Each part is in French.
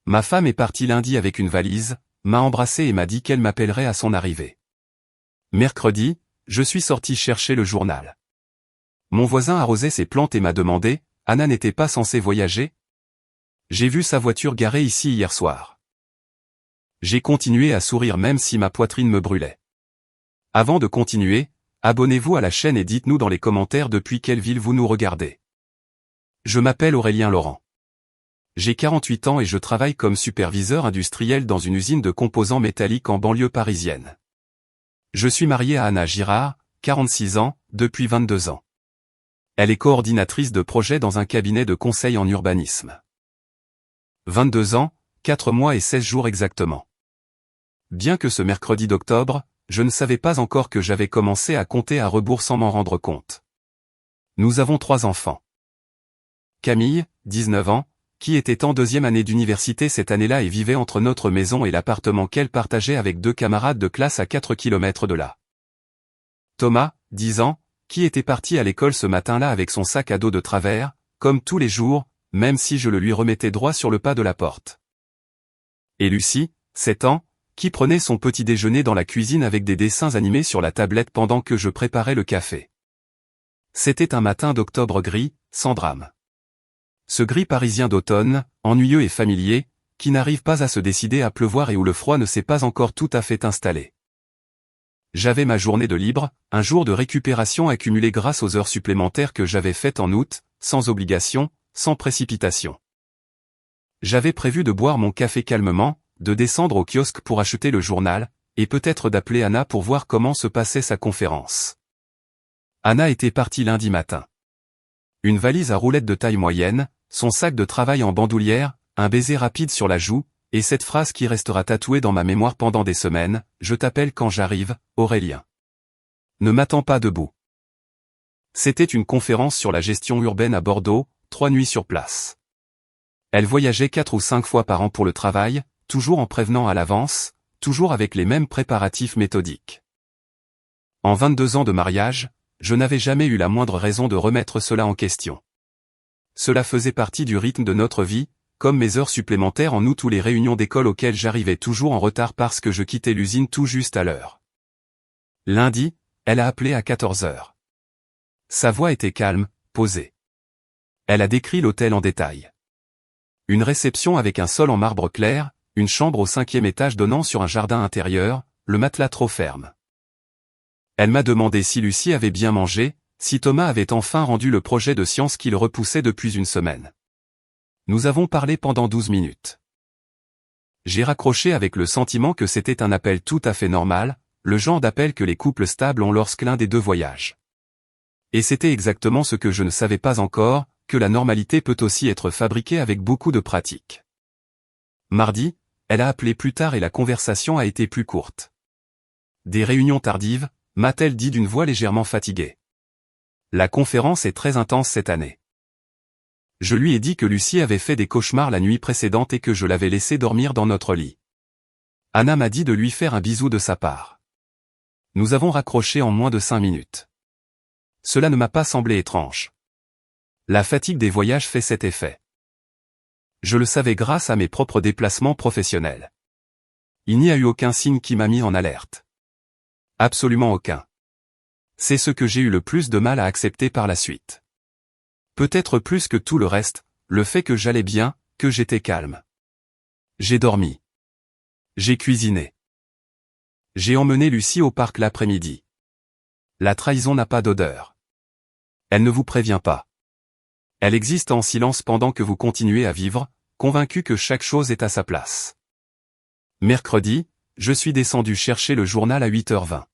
Ma femme est partie lundi avec une valise, m'a embrassé et m'a dit qu'elle m'appellerait à son arrivée. Mercredi, je suis sorti chercher le journal. Mon voisin arrosait ses plantes et m'a demandé, Anna n'était pas censée voyager? J'ai vu sa voiture garée ici hier soir. J'ai continué à sourire même si ma poitrine me brûlait. Avant de continuer, abonnez-vous à la chaîne et dites-nous dans les commentaires depuis quelle ville vous nous regardez. Je m'appelle Aurélien Laurent. J'ai 48 ans et je travaille comme superviseur industriel dans une usine de composants métalliques en banlieue parisienne. Je suis marié à Anna Girard, 46 ans, depuis 22 ans. Elle est coordinatrice de projet dans un cabinet de conseil en urbanisme. 22 ans, 4 mois et 16 jours exactement. Bien que ce mercredi d'octobre, je ne savais pas encore que j'avais commencé à compter à rebours sans m'en rendre compte. Nous avons 3 enfants. Camille, 19 ans, qui était en 2e année d'université cette année-là et vivait entre notre maison et l'appartement qu'elle partageait avec 2 camarades de classe à 4 km de là. Thomas, 10 ans, qui était parti à l'école ce matin-là avec son sac à dos de travers, comme tous les jours, même si je le lui remettais droit sur le pas de la porte. Et Lucie, 7 ans, qui prenait son petit déjeuner dans la cuisine avec des dessins animés sur la tablette pendant que je préparais le café. C'était un matin d'octobre gris, sans drame. Ce gris parisien d'automne, ennuyeux et familier, qui n'arrive pas à se décider à pleuvoir et où le froid ne s'est pas encore tout à fait installé. J'avais ma journée de libre, un jour de récupération accumulé grâce aux heures supplémentaires que j'avais faites en août, sans obligation, sans précipitation. J'avais prévu de boire mon café calmement, de descendre au kiosque pour acheter le journal, et peut-être d'appeler Anna pour voir comment se passait sa conférence. Anna était partie lundi matin. Une valise à roulettes de taille moyenne, son sac de travail en bandoulière, un baiser rapide sur la joue, et cette phrase qui restera tatouée dans ma mémoire pendant des semaines, « Je t'appelle quand j'arrive, Aurélien. Ne m'attends pas debout ». C'était une conférence sur la gestion urbaine à Bordeaux, 3 nuits sur place. Elle voyageait 4 ou 5 fois par an pour le travail, toujours en prévenant à l'avance, toujours avec les mêmes préparatifs méthodiques. En 22 ans de mariage, je n'avais jamais eu la moindre raison de remettre cela en question. Cela faisait partie du rythme de notre vie, comme mes heures supplémentaires en août ou les réunions d'école auxquelles j'arrivais toujours en retard parce que je quittais l'usine tout juste à l'heure. Lundi, elle a appelé à 14 heures. Sa voix était calme, posée. Elle a décrit l'hôtel en détail. Une réception avec un sol en marbre clair, une chambre au 5e étage donnant sur un jardin intérieur, le matelas trop ferme. Elle m'a demandé si Lucie avait bien mangé, si Thomas avait enfin rendu le projet de science qu'il repoussait depuis une semaine. Nous avons parlé pendant 12 minutes. J'ai raccroché avec le sentiment que c'était un appel tout à fait normal, le genre d'appel que les couples stables ont lorsqu'un des deux voyage. Et c'était exactement ce que je ne savais pas encore, que la normalité peut aussi être fabriquée avec beaucoup de pratique. Mardi, elle a appelé plus tard et la conversation a été plus courte. Des réunions tardives, m'a-t-elle dit d'une voix légèrement fatiguée. La conférence est très intense cette année. Je lui ai dit que Lucie avait fait des cauchemars la nuit précédente et que je l'avais laissée dormir dans notre lit. Anna m'a dit de lui faire un bisou de sa part. Nous avons raccroché en moins de 5 minutes. Cela ne m'a pas semblé étrange. La fatigue des voyages fait cet effet. Je le savais grâce à mes propres déplacements professionnels. Il n'y a eu aucun signe qui m'a mis en alerte. Absolument aucun. C'est ce que j'ai eu le plus de mal à accepter par la suite. Peut-être plus que tout le reste, le fait que j'allais bien, que j'étais calme. J'ai dormi. J'ai cuisiné. J'ai emmené Lucie au parc l'après-midi. La trahison n'a pas d'odeur. Elle ne vous prévient pas. Elle existe en silence pendant que vous continuez à vivre, convaincu que chaque chose est à sa place. Mercredi, je suis descendu chercher le journal à 8h20.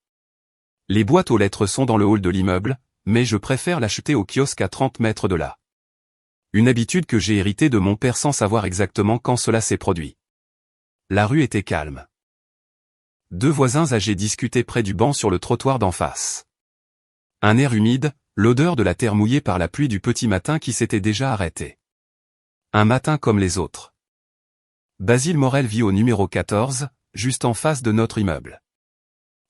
Les boîtes aux lettres sont dans le hall de l'immeuble, mais je préfère l'acheter au kiosque à 30 mètres de là. Une habitude que j'ai héritée de mon père sans savoir exactement quand cela s'est produit. La rue était calme. 2 voisins âgés discutaient près du banc sur le trottoir d'en face. Un air humide, l'odeur de la terre mouillée par la pluie du petit matin qui s'était déjà arrêté. Un matin comme les autres. Basile Morel vit au numéro 14, juste en face de notre immeuble.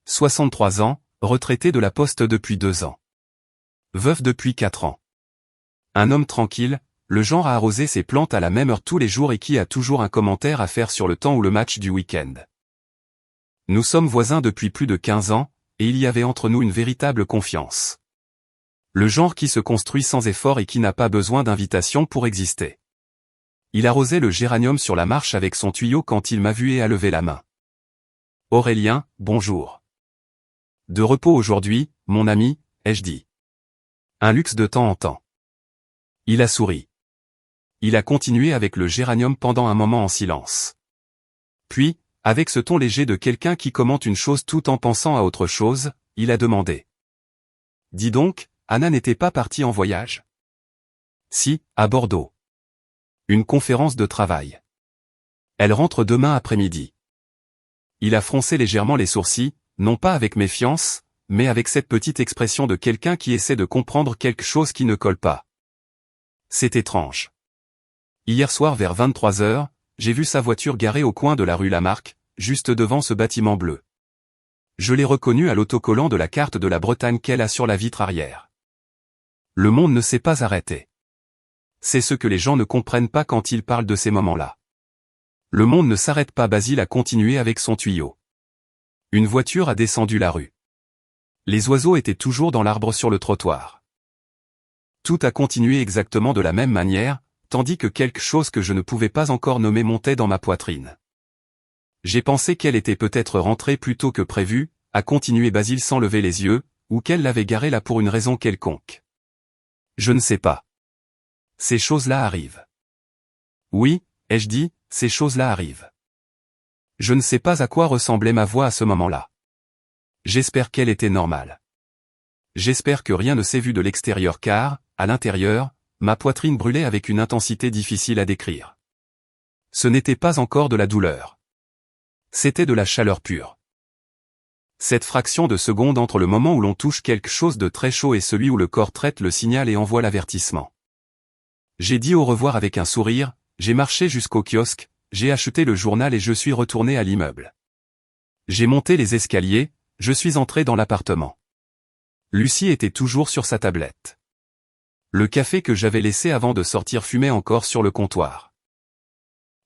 63 ans, retraité de la poste depuis 2 ans. Veuf depuis 4 ans. Un homme tranquille, le genre à arroser ses plantes à la même heure tous les jours et qui a toujours un commentaire à faire sur le temps ou le match du week-end. Nous sommes voisins depuis plus de 15 ans, et il y avait entre nous une véritable confiance. Le genre qui se construit sans effort et qui n'a pas besoin d'invitation pour exister. Il arrosait le géranium sur la marche avec son tuyau quand il m'a vu et a levé la main. Aurélien, bonjour. De repos aujourd'hui, mon ami, ai-je dit. Un luxe de temps en temps. Il a souri. Il a continué avec le géranium pendant un moment en silence. Puis, avec ce ton léger de quelqu'un qui commente une chose tout en pensant à autre chose, il a demandé. Dis donc, Anna n'était pas partie en voyage? Si, à Bordeaux. Une conférence de travail. Elle rentre demain après-midi. Il a froncé légèrement les sourcils, non pas avec méfiance, mais avec cette petite expression de quelqu'un qui essaie de comprendre quelque chose qui ne colle pas. C'est étrange. Hier soir vers 23 h, j'ai vu sa voiture garée au coin de la rue Lamarck, juste devant ce bâtiment bleu. Je l'ai reconnue à l'autocollant de la carte de la Bretagne qu'elle a sur la vitre arrière. Le monde ne s'est pas arrêté. C'est ce que les gens ne comprennent pas quand ils parlent de ces moments-là. Le monde ne s'arrête pas. Basile a continué avec son tuyau. Une voiture a descendu la rue. Les oiseaux étaient toujours dans l'arbre sur le trottoir. Tout a continué exactement de la même manière, tandis que quelque chose que je ne pouvais pas encore nommer montait dans ma poitrine. J'ai pensé qu'elle était peut-être rentrée plus tôt que prévu, a continué Basile sans lever les yeux, ou qu'elle l'avait garée là pour une raison quelconque. Je ne sais pas. Ces choses-là arrivent. Oui, ai-je dit, ces choses-là arrivent. Je ne sais pas à quoi ressemblait ma voix à ce moment-là. J'espère qu'elle était normale. J'espère que rien ne s'est vu de l'extérieur car, à l'intérieur, ma poitrine brûlait avec une intensité difficile à décrire. Ce n'était pas encore de la douleur. C'était de la chaleur pure. Cette fraction de seconde entre le moment où l'on touche quelque chose de très chaud et celui où le corps traite le signal et envoie l'avertissement. J'ai dit au revoir avec un sourire, j'ai marché jusqu'au kiosque, j'ai acheté le journal et je suis retourné à l'immeuble. J'ai monté les escaliers, je suis entré dans l'appartement. Lucie était toujours sur sa tablette. Le café que j'avais laissé avant de sortir fumait encore sur le comptoir.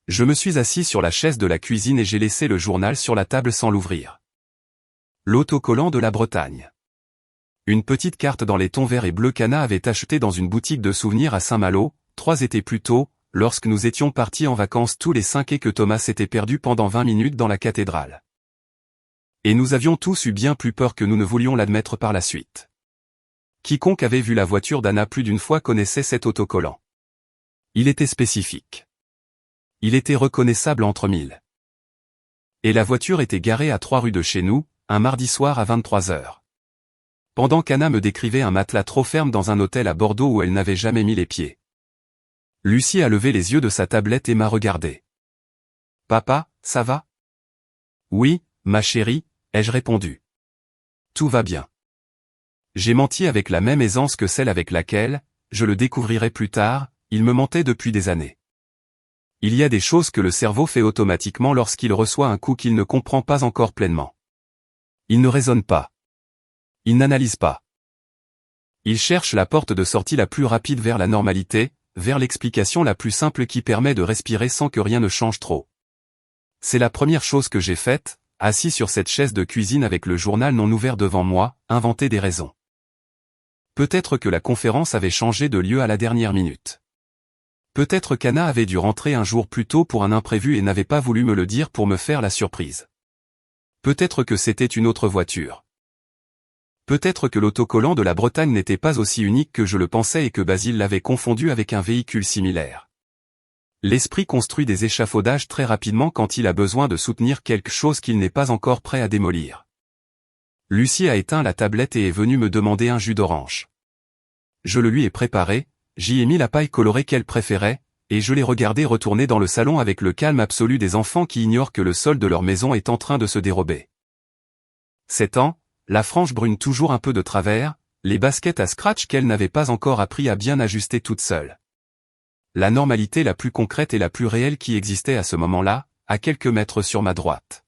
Je me suis assis sur la chaise de la cuisine et j'ai laissé le journal sur la table sans l'ouvrir. L'autocollant de la Bretagne. Une petite carte dans les tons vert et bleu qu'Anna avait achetée dans une boutique de souvenirs à Saint-Malo, 3 étés plus tôt, lorsque nous étions partis en vacances tous les 5 et que Thomas s'était perdu pendant 20 minutes dans la cathédrale. Et nous avions tous eu bien plus peur que nous ne voulions l'admettre par la suite. Quiconque avait vu la voiture d'Anna plus d'une fois connaissait cet autocollant. Il était spécifique. Il était reconnaissable entre mille. Et la voiture était garée à 3 rues de chez nous, un mardi soir à 23 h. Pendant qu'Anna me décrivait un matelas trop ferme dans un hôtel à Bordeaux où elle n'avait jamais mis les pieds. Lucie a levé les yeux de sa tablette et m'a regardé. « Papa, ça va ?»« Oui, ma chérie, ai-je répondu. Tout va bien. » J'ai menti avec la même aisance que celle avec laquelle, je le découvrirai plus tard, il me mentait depuis des années. Il y a des choses que le cerveau fait automatiquement lorsqu'il reçoit un coup qu'il ne comprend pas encore pleinement. Il ne raisonne pas. Il n'analyse pas. Il cherche la porte de sortie la plus rapide vers la normalité, vers l'explication la plus simple qui permet de respirer sans que rien ne change trop. C'est la première chose que j'ai faite, assis sur cette chaise de cuisine avec le journal non ouvert devant moi, inventer des raisons. Peut-être que la conférence avait changé de lieu à la dernière minute. Peut-être qu'Anna avait dû rentrer un jour plus tôt pour un imprévu et n'avait pas voulu me le dire pour me faire la surprise. Peut-être que c'était une autre voiture. Peut-être que l'autocollant de la Bretagne n'était pas aussi unique que je le pensais et que Basile l'avait confondu avec un véhicule similaire. L'esprit construit des échafaudages très rapidement quand il a besoin de soutenir quelque chose qu'il n'est pas encore prêt à démolir. Lucie a éteint la tablette et est venue me demander un jus d'orange. Je le lui ai préparé, j'y ai mis la paille colorée qu'elle préférait, et je l'ai regardé retourner dans le salon avec le calme absolu des enfants qui ignorent que le sol de leur maison est en train de se dérober. 7 ans, la frange brune toujours un peu de travers, les baskets à scratch qu'elle n'avait pas encore appris à bien ajuster toute seule. La normalité la plus concrète et la plus réelle qui existait à ce moment-là, à quelques mètres sur ma droite.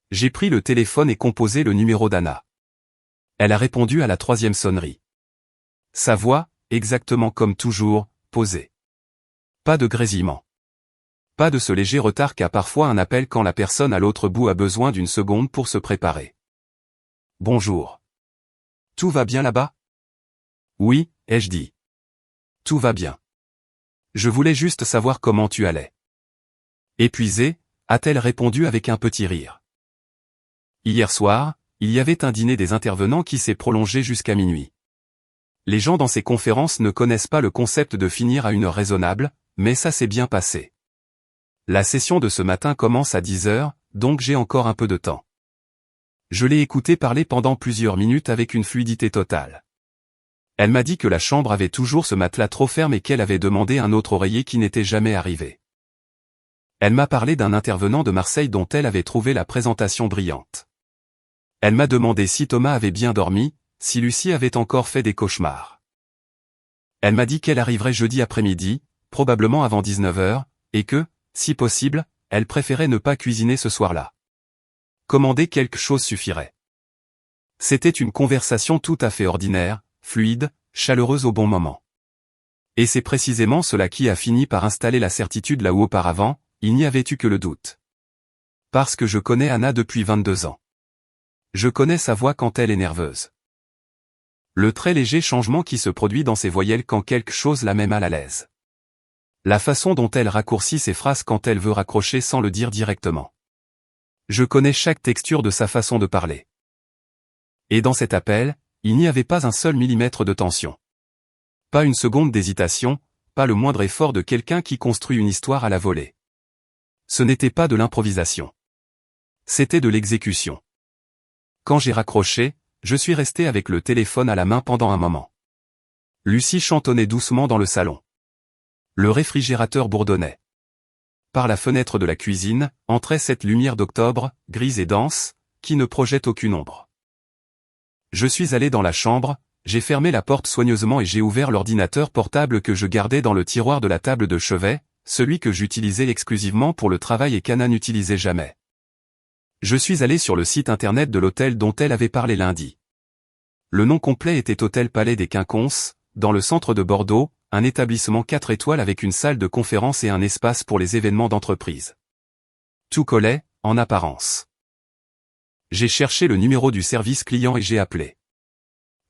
J'ai pris le téléphone et composé le numéro d'Anna. Elle a répondu à la 3e sonnerie. Sa voix, exactement comme toujours, posé. Pas de grésillement. Pas de ce léger retard qu'a parfois un appel quand la personne à l'autre bout a besoin d'une seconde pour se préparer. Bonjour. Tout va bien là-bas? Oui, ai-je dit. Tout va bien. Je voulais juste savoir comment tu allais. Épuisée, a-t-elle répondu avec un petit rire. Hier soir, il y avait un dîner des intervenants qui s'est prolongé jusqu'à minuit. Les gens dans ces conférences ne connaissent pas le concept de finir à une heure raisonnable, mais ça s'est bien passé. La session de ce matin commence à 10 heures, donc j'ai encore un peu de temps. Je l'ai écoutée parler pendant plusieurs minutes avec une fluidité totale. Elle m'a dit que la chambre avait toujours ce matelas trop ferme et qu'elle avait demandé un autre oreiller qui n'était jamais arrivé. Elle m'a parlé d'un intervenant de Marseille dont elle avait trouvé la présentation brillante. Elle m'a demandé si Thomas avait bien dormi, si Lucie avait encore fait des cauchemars. Elle m'a dit qu'elle arriverait jeudi après-midi, probablement avant 19 heures, et que, si possible, elle préférait ne pas cuisiner ce soir-là. Commander quelque chose suffirait. C'était une conversation tout à fait ordinaire, fluide, chaleureuse au bon moment. Et c'est précisément cela qui a fini par installer la certitude là où auparavant, il n'y avait eu que le doute. Parce que je connais Anna depuis 22 ans. Je connais sa voix quand elle est nerveuse. Le très léger changement qui se produit dans ses voyelles quand quelque chose la met mal à l'aise. La façon dont elle raccourcit ses phrases quand elle veut raccrocher sans le dire directement. Je connais chaque texture de sa façon de parler. Et dans cet appel, il n'y avait pas un seul millimètre de tension. Pas une seconde d'hésitation, pas le moindre effort de quelqu'un qui construit une histoire à la volée. Ce n'était pas de l'improvisation. C'était de l'exécution. Quand j'ai raccroché, je suis resté avec le téléphone à la main pendant un moment. Lucie chantonnait doucement dans le salon. Le réfrigérateur bourdonnait. Par la fenêtre de la cuisine, entrait cette lumière d'octobre, grise et dense, qui ne projette aucune ombre. Je suis allé dans la chambre, j'ai fermé la porte soigneusement et j'ai ouvert l'ordinateur portable que je gardais dans le tiroir de la table de chevet, celui que j'utilisais exclusivement pour le travail et qu'Anna n'utilisait jamais. Je suis allé sur le site internet de l'hôtel dont elle avait parlé lundi. Le nom complet était Hôtel Palais des Quinconces, dans le centre de Bordeaux, un établissement 4 étoiles avec une salle de conférence et un espace pour les événements d'entreprise. Tout collait, en apparence. J'ai cherché le numéro du service client et j'ai appelé.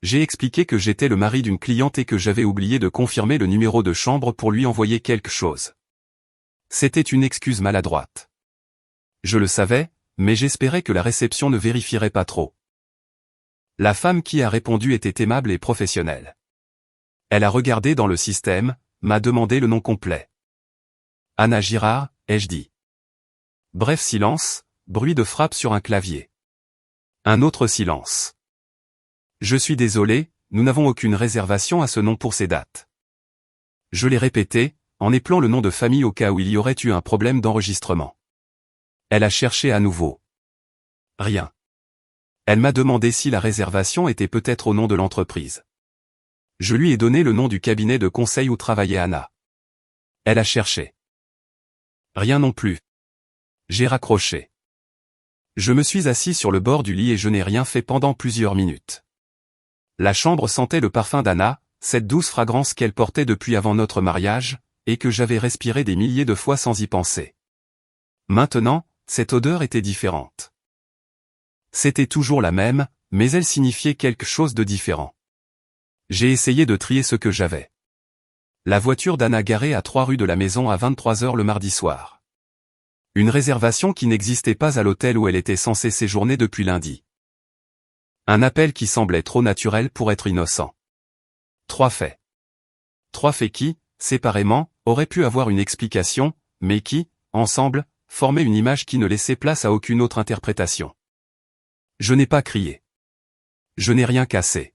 J'ai expliqué que j'étais le mari d'une cliente et que j'avais oublié de confirmer le numéro de chambre pour lui envoyer quelque chose. C'était une excuse maladroite. Je le savais, mais j'espérais que la réception ne vérifierait pas trop. La femme qui a répondu était aimable et professionnelle. Elle a regardé dans le système, m'a demandé le nom complet. Anna Girard, ai-je dit. Bref silence, bruit de frappe sur un clavier. Un autre silence. Je suis désolé, nous n'avons aucune réservation à ce nom pour ces dates. Je l'ai répété, en épelant le nom de famille au cas où il y aurait eu un problème d'enregistrement. Elle a cherché à nouveau. Rien. Elle m'a demandé si la réservation était peut-être au nom de l'entreprise. Je lui ai donné le nom du cabinet de conseil où travaillait Anna. Elle a cherché. Rien non plus. J'ai raccroché. Je me suis assis sur le bord du lit et je n'ai rien fait pendant plusieurs minutes. La chambre sentait le parfum d'Anna, cette douce fragrance qu'elle portait depuis avant notre mariage, et que j'avais respiré des milliers de fois sans y penser. Maintenant, cette odeur était différente. C'était toujours la même, mais elle signifiait quelque chose de différent. J'ai essayé de trier ce que j'avais. La voiture d'Anna garée à 3 rue de la Maison à 23 heures le mardi soir. Une réservation qui n'existait pas à l'hôtel où elle était censée séjourner depuis lundi. Un appel qui semblait trop naturel pour être innocent. 3 faits. 3 faits qui, séparément, auraient pu avoir une explication, mais qui, ensemble, formaient une image qui ne laissait place à aucune autre interprétation. Je n'ai pas crié. Je n'ai rien cassé.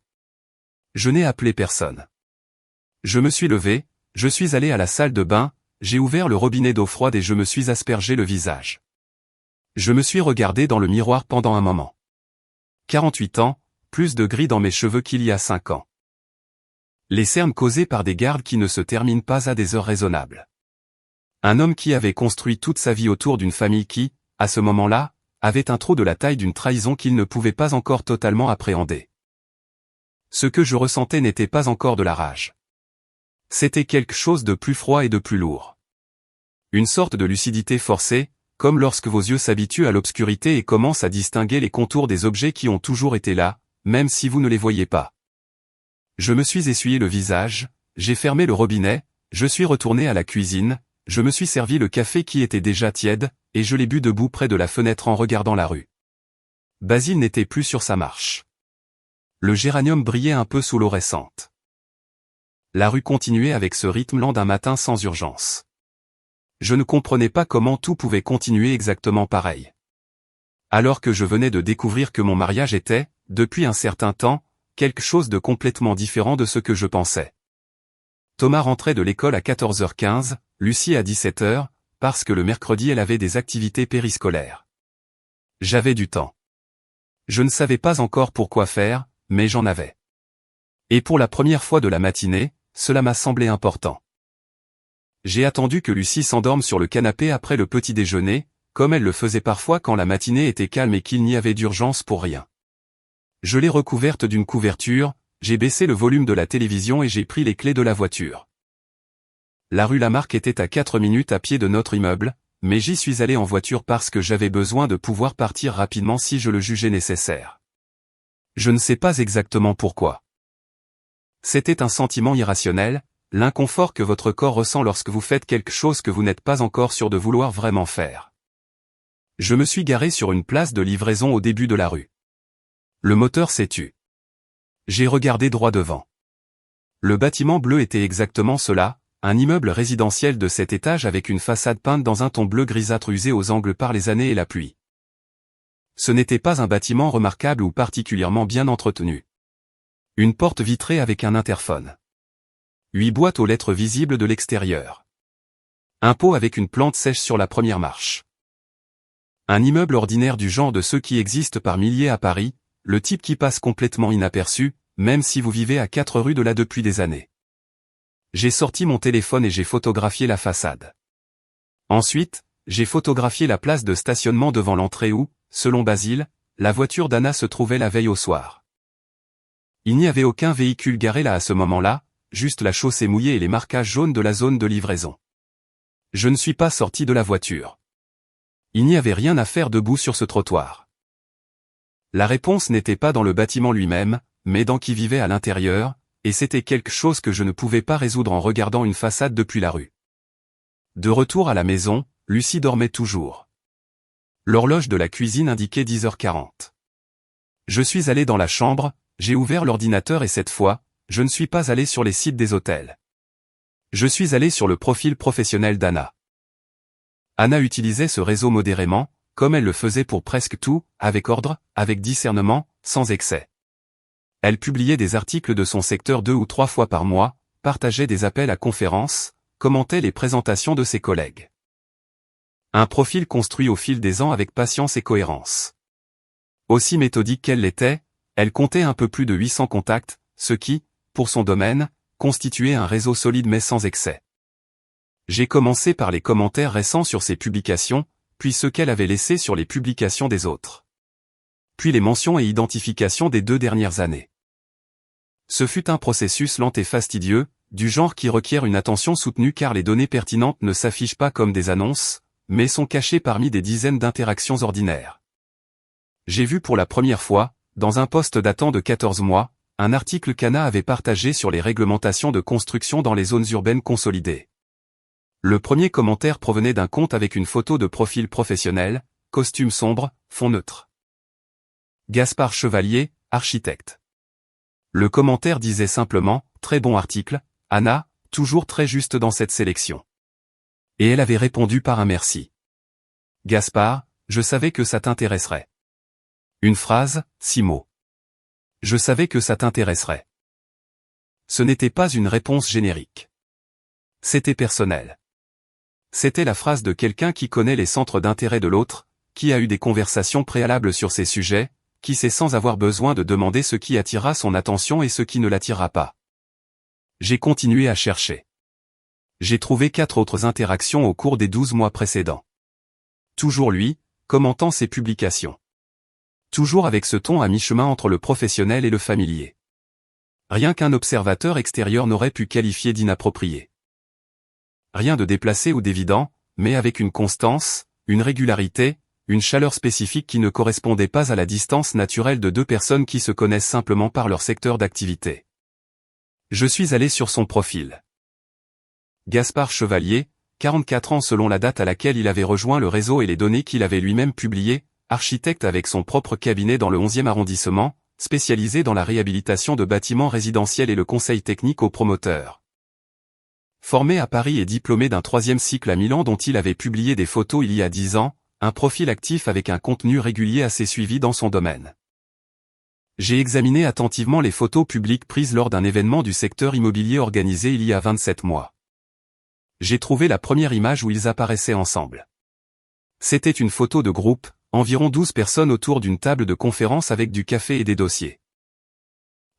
Je n'ai appelé personne. Je me suis levé, je suis allé à la salle de bain, j'ai ouvert le robinet d'eau froide et je me suis aspergé le visage. Je me suis regardé dans le miroir pendant un moment. 48 ans, plus de gris dans mes cheveux qu'il y a 5 ans. Les cernes causées par des gardes qui ne se terminent pas à des heures raisonnables. Un homme qui avait construit toute sa vie autour d'une famille qui, à ce moment-là, avait un trou de la taille d'une trahison qu'il ne pouvait pas encore totalement appréhender. Ce que je ressentais n'était pas encore de la rage. C'était quelque chose de plus froid et de plus lourd. Une sorte de lucidité forcée, comme lorsque vos yeux s'habituent à l'obscurité et commencent à distinguer les contours des objets qui ont toujours été là, même si vous ne les voyez pas. Je me suis essuyé le visage, j'ai fermé le robinet, je suis retourné à la cuisine, je me suis servi le café qui était déjà tiède, et je l'ai bu debout près de la fenêtre en regardant la rue. Basile n'était plus sur sa marche. Le géranium brillait un peu sous l'eau récente. La rue continuait avec ce rythme lent d'un matin sans urgence. Je ne comprenais pas comment tout pouvait continuer exactement pareil. Alors que je venais de découvrir que mon mariage était, depuis un certain temps, quelque chose de complètement différent de ce que je pensais. Thomas rentrait de l'école à 14h15, Lucie à 17h, parce que le mercredi elle avait des activités périscolaires. J'avais du temps. Je ne savais pas encore pourquoi faire, mais j'en avais. Et pour la première fois de la matinée, cela m'a semblé important. J'ai attendu que Lucie s'endorme sur le canapé après le petit déjeuner, comme elle le faisait parfois quand la matinée était calme et qu'il n'y avait d'urgence pour rien. Je l'ai recouverte d'une couverture, j'ai baissé le volume de la télévision et j'ai pris les clés de la voiture. La rue Lamarck était à 4 minutes à pied de notre immeuble, mais j'y suis allé en voiture parce que j'avais besoin de pouvoir partir rapidement si je le jugeais nécessaire. Je ne sais pas exactement pourquoi. C'était un sentiment irrationnel, l'inconfort que votre corps ressent lorsque vous faites quelque chose que vous n'êtes pas encore sûr de vouloir vraiment faire. Je me suis garé sur une place de livraison au début de la rue. Le moteur s'est tu. J'ai regardé droit devant. Le bâtiment bleu était exactement cela, un immeuble résidentiel de 7 étages avec une façade peinte dans un ton bleu grisâtre usé aux angles par les années et la pluie. Ce n'était pas un bâtiment remarquable ou particulièrement bien entretenu. Une porte vitrée avec un interphone. 8 boîtes aux lettres visibles de l'extérieur. Un pot avec une plante sèche sur la première marche. Un immeuble ordinaire du genre de ceux qui existent par milliers à Paris, le type qui passe complètement inaperçu, même si vous vivez à 4 rues de là depuis des années. J'ai sorti mon téléphone et j'ai photographié la façade. Ensuite, j'ai photographié la place de stationnement devant l'entrée où, selon Basile, la voiture d'Anna se trouvait la veille au soir. Il n'y avait aucun véhicule garé là à ce moment-là, juste la chaussée mouillée et les marquages jaunes de la zone de livraison. Je ne suis pas sorti de la voiture. Il n'y avait rien à faire debout sur ce trottoir. La réponse n'était pas dans le bâtiment lui-même, mais dans qui vivait à l'intérieur, et c'était quelque chose que je ne pouvais pas résoudre en regardant une façade depuis la rue. De retour à la maison, Lucie dormait toujours. L'horloge de la cuisine indiquait 10h40. Je suis allé dans la chambre, j'ai ouvert l'ordinateur et cette fois, je ne suis pas allé sur les sites des hôtels. Je suis allé sur le profil professionnel d'Anna. Anna utilisait ce réseau modérément, comme elle le faisait pour presque tout, avec ordre, avec discernement, sans excès. Elle publiait des articles de son secteur 2 ou 3 fois par mois, partageait des appels à conférences, commentait les présentations de ses collègues. Un profil construit au fil des ans avec patience et cohérence. Aussi méthodique qu'elle l'était, elle comptait un peu plus de 800 contacts, ce qui, pour son domaine, constituait un réseau solide mais sans excès. J'ai commencé par les commentaires récents sur ses publications, puis ceux qu'elle avait laissés sur les publications des autres. Puis les mentions et identifications des 2 dernières années. Ce fut un processus lent et fastidieux, du genre qui requiert une attention soutenue car les données pertinentes ne s'affichent pas comme des annonces, mais sont cachées parmi des dizaines d'interactions ordinaires. J'ai vu pour la première fois, dans un post datant de 14 mois, un article qu'Anna avait partagé sur les réglementations de construction dans les zones urbaines consolidées. Le premier commentaire provenait d'un compte avec une photo de profil professionnel, costume sombre, fond neutre. Gaspard Chevalier, architecte. Le commentaire disait simplement, très bon article, Anna, toujours très juste dans cette sélection. Et elle avait répondu par un merci. Gaspard, je savais que ça t'intéresserait. Une phrase, 6 mots. Je savais que ça t'intéresserait. Ce n'était pas une réponse générique. C'était personnel. C'était la phrase de quelqu'un qui connaît les centres d'intérêt de l'autre, qui a eu des conversations préalables sur ces sujets, qui sait sans avoir besoin de demander ce qui attira son attention et ce qui ne l'attirera pas. J'ai continué à chercher. J'ai trouvé 4 autres interactions au cours des 12 mois précédents. Toujours lui, commentant ses publications. Toujours avec ce ton à mi-chemin entre le professionnel et le familier. Rien qu'un observateur extérieur n'aurait pu qualifier d'inapproprié. Rien de déplacé ou d'évident, mais avec une constance, une régularité, une chaleur spécifique qui ne correspondait pas à la distance naturelle de deux personnes qui se connaissent simplement par leur secteur d'activité. Je suis allé sur son profil. Gaspard Chevalier, 44 ans selon la date à laquelle il avait rejoint le réseau et les données qu'il avait lui-même publiées, architecte avec son propre cabinet dans le 11e arrondissement, spécialisé dans la réhabilitation de bâtiments résidentiels et le conseil technique aux promoteurs. Formé à Paris et diplômé d'un 3e cycle à Milan dont il avait publié des photos il y a 10 ans, un profil actif avec un contenu régulier assez suivi dans son domaine. J'ai examiné attentivement les photos publiques prises lors d'un événement du secteur immobilier organisé il y a 27 mois. J'ai trouvé la première image où ils apparaissaient ensemble. C'était une photo de groupe, environ 12 personnes autour d'une table de conférence avec du café et des dossiers.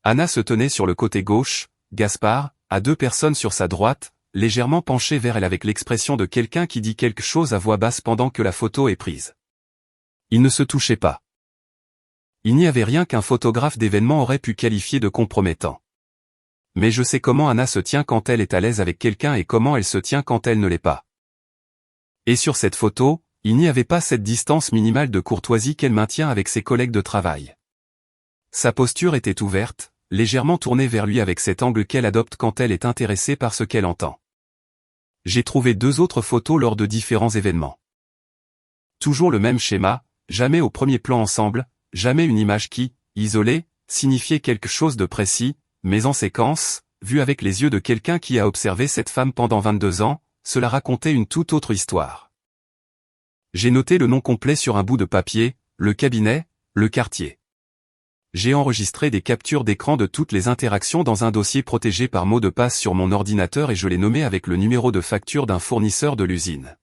Anna se tenait sur le côté gauche, Gaspard, à 2 personnes sur sa droite, légèrement penché vers elle avec l'expression de quelqu'un qui dit quelque chose à voix basse pendant que la photo est prise. Ils ne se touchaient pas. Il n'y avait rien qu'un photographe d'événement aurait pu qualifier de compromettant. Mais je sais comment Anna se tient quand elle est à l'aise avec quelqu'un et comment elle se tient quand elle ne l'est pas. Et sur cette photo, il n'y avait pas cette distance minimale de courtoisie qu'elle maintient avec ses collègues de travail. Sa posture était ouverte, légèrement tournée vers lui avec cet angle qu'elle adopte quand elle est intéressée par ce qu'elle entend. J'ai trouvé 2 autres photos lors de différents événements. Toujours le même schéma, jamais au premier plan ensemble, jamais une image qui, isolée, signifiait quelque chose de précis, mais en séquence, vue avec les yeux de quelqu'un qui a observé cette femme pendant 22 ans, cela racontait une toute autre histoire. J'ai noté le nom complet sur un bout de papier, le cabinet, le quartier. J'ai enregistré des captures d'écran de toutes les interactions dans un dossier protégé par mot de passe sur mon ordinateur et je l'ai nommé avec le numéro de facture d'un fournisseur de l'usine.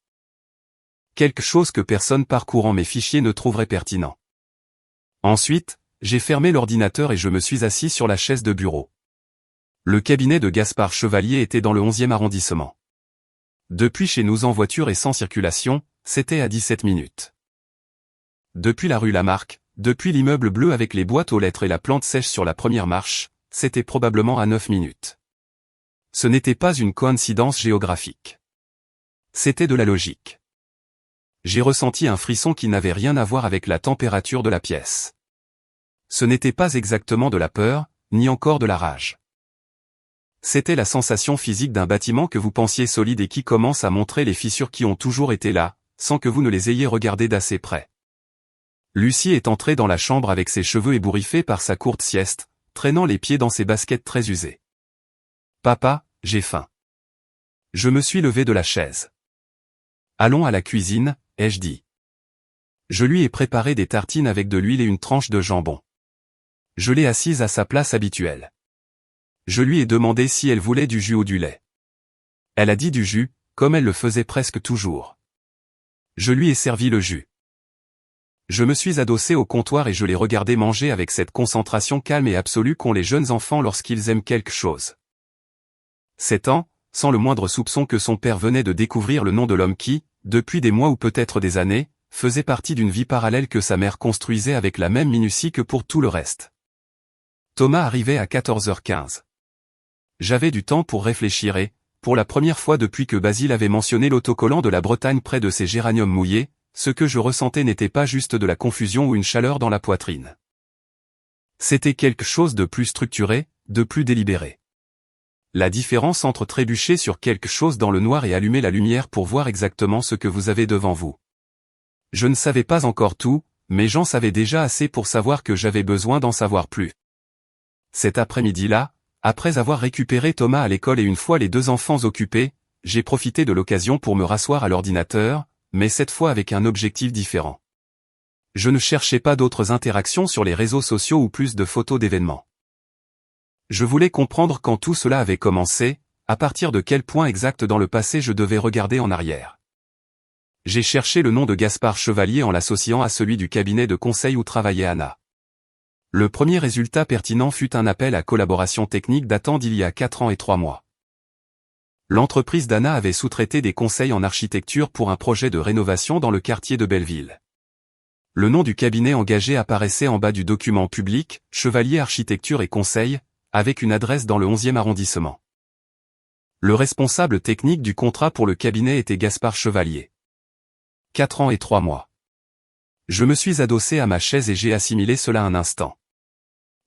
Quelque chose que personne parcourant mes fichiers ne trouverait pertinent. Ensuite, j'ai fermé l'ordinateur et je me suis assis sur la chaise de bureau. Le cabinet de Gaspard Chevalier était dans le 11e arrondissement. Depuis chez nous en voiture et sans circulation, c'était à 17 minutes. Depuis la rue Lamarck, depuis l'immeuble bleu avec les boîtes aux lettres et la plante sèche sur la première marche, c'était probablement à 9 minutes. Ce n'était pas une coïncidence géographique. C'était de la logique. J'ai ressenti un frisson qui n'avait rien à voir avec la température de la pièce. Ce n'était pas exactement de la peur, ni encore de la rage. C'était la sensation physique d'un bâtiment que vous pensiez solide et qui commence à montrer les fissures qui ont toujours été là, sans que vous ne les ayez regardées d'assez près. Lucie est entrée dans la chambre avec ses cheveux ébouriffés par sa courte sieste, traînant les pieds dans ses baskets très usées. « Papa, j'ai faim. » Je me suis levé de la chaise. « Allons à la cuisine », ai-je dit. Je lui ai préparé des tartines avec de l'huile et une tranche de jambon. Je l'ai assise à sa place habituelle. Je lui ai demandé si elle voulait du jus ou du lait. Elle a dit du jus, comme elle le faisait presque toujours. Je lui ai servi le jus. Je me suis adossé au comptoir et je l'ai regardé manger avec cette concentration calme et absolue qu'ont les jeunes enfants lorsqu'ils aiment quelque chose. 7 ans, sans le moindre soupçon que son père venait de découvrir le nom de l'homme qui, depuis des mois ou peut-être des années, faisait partie d'une vie parallèle que sa mère construisait avec la même minutie que pour tout le reste. Thomas arrivait à 14h15. J'avais du temps pour réfléchir et, pour la première fois depuis que Basile avait mentionné l'autocollant de la Bretagne près de ses géraniums mouillés, ce que je ressentais n'était pas juste de la confusion ou une chaleur dans la poitrine. C'était quelque chose de plus structuré, de plus délibéré. La différence entre trébucher sur quelque chose dans le noir et allumer la lumière pour voir exactement ce que vous avez devant vous. Je ne savais pas encore tout, mais j'en savais déjà assez pour savoir que j'avais besoin d'en savoir plus. Cet après-midi-là, après avoir récupéré Thomas à l'école et une fois les 2 enfants occupés, j'ai profité de l'occasion pour me rasseoir à l'ordinateur, mais cette fois avec un objectif différent. Je ne cherchais pas d'autres interactions sur les réseaux sociaux ou plus de photos d'événements. Je voulais comprendre quand tout cela avait commencé, à partir de quel point exact dans le passé je devais regarder en arrière. J'ai cherché le nom de Gaspard Chevalier en l'associant à celui du cabinet de conseil où travaillait Anna. Le premier résultat pertinent fut un appel à collaboration technique datant d'il y a 4 ans et 3 mois. L'entreprise d'Anna avait sous-traité des conseils en architecture pour un projet de rénovation dans le quartier de Belleville. Le nom du cabinet engagé apparaissait en bas du document public, Chevalier Architecture et Conseil, avec une adresse dans le 11e arrondissement. Le responsable technique du contrat pour le cabinet était Gaspard Chevalier. 4 ans et 3 mois. Je me suis adossé à ma chaise et j'ai assimilé cela un instant.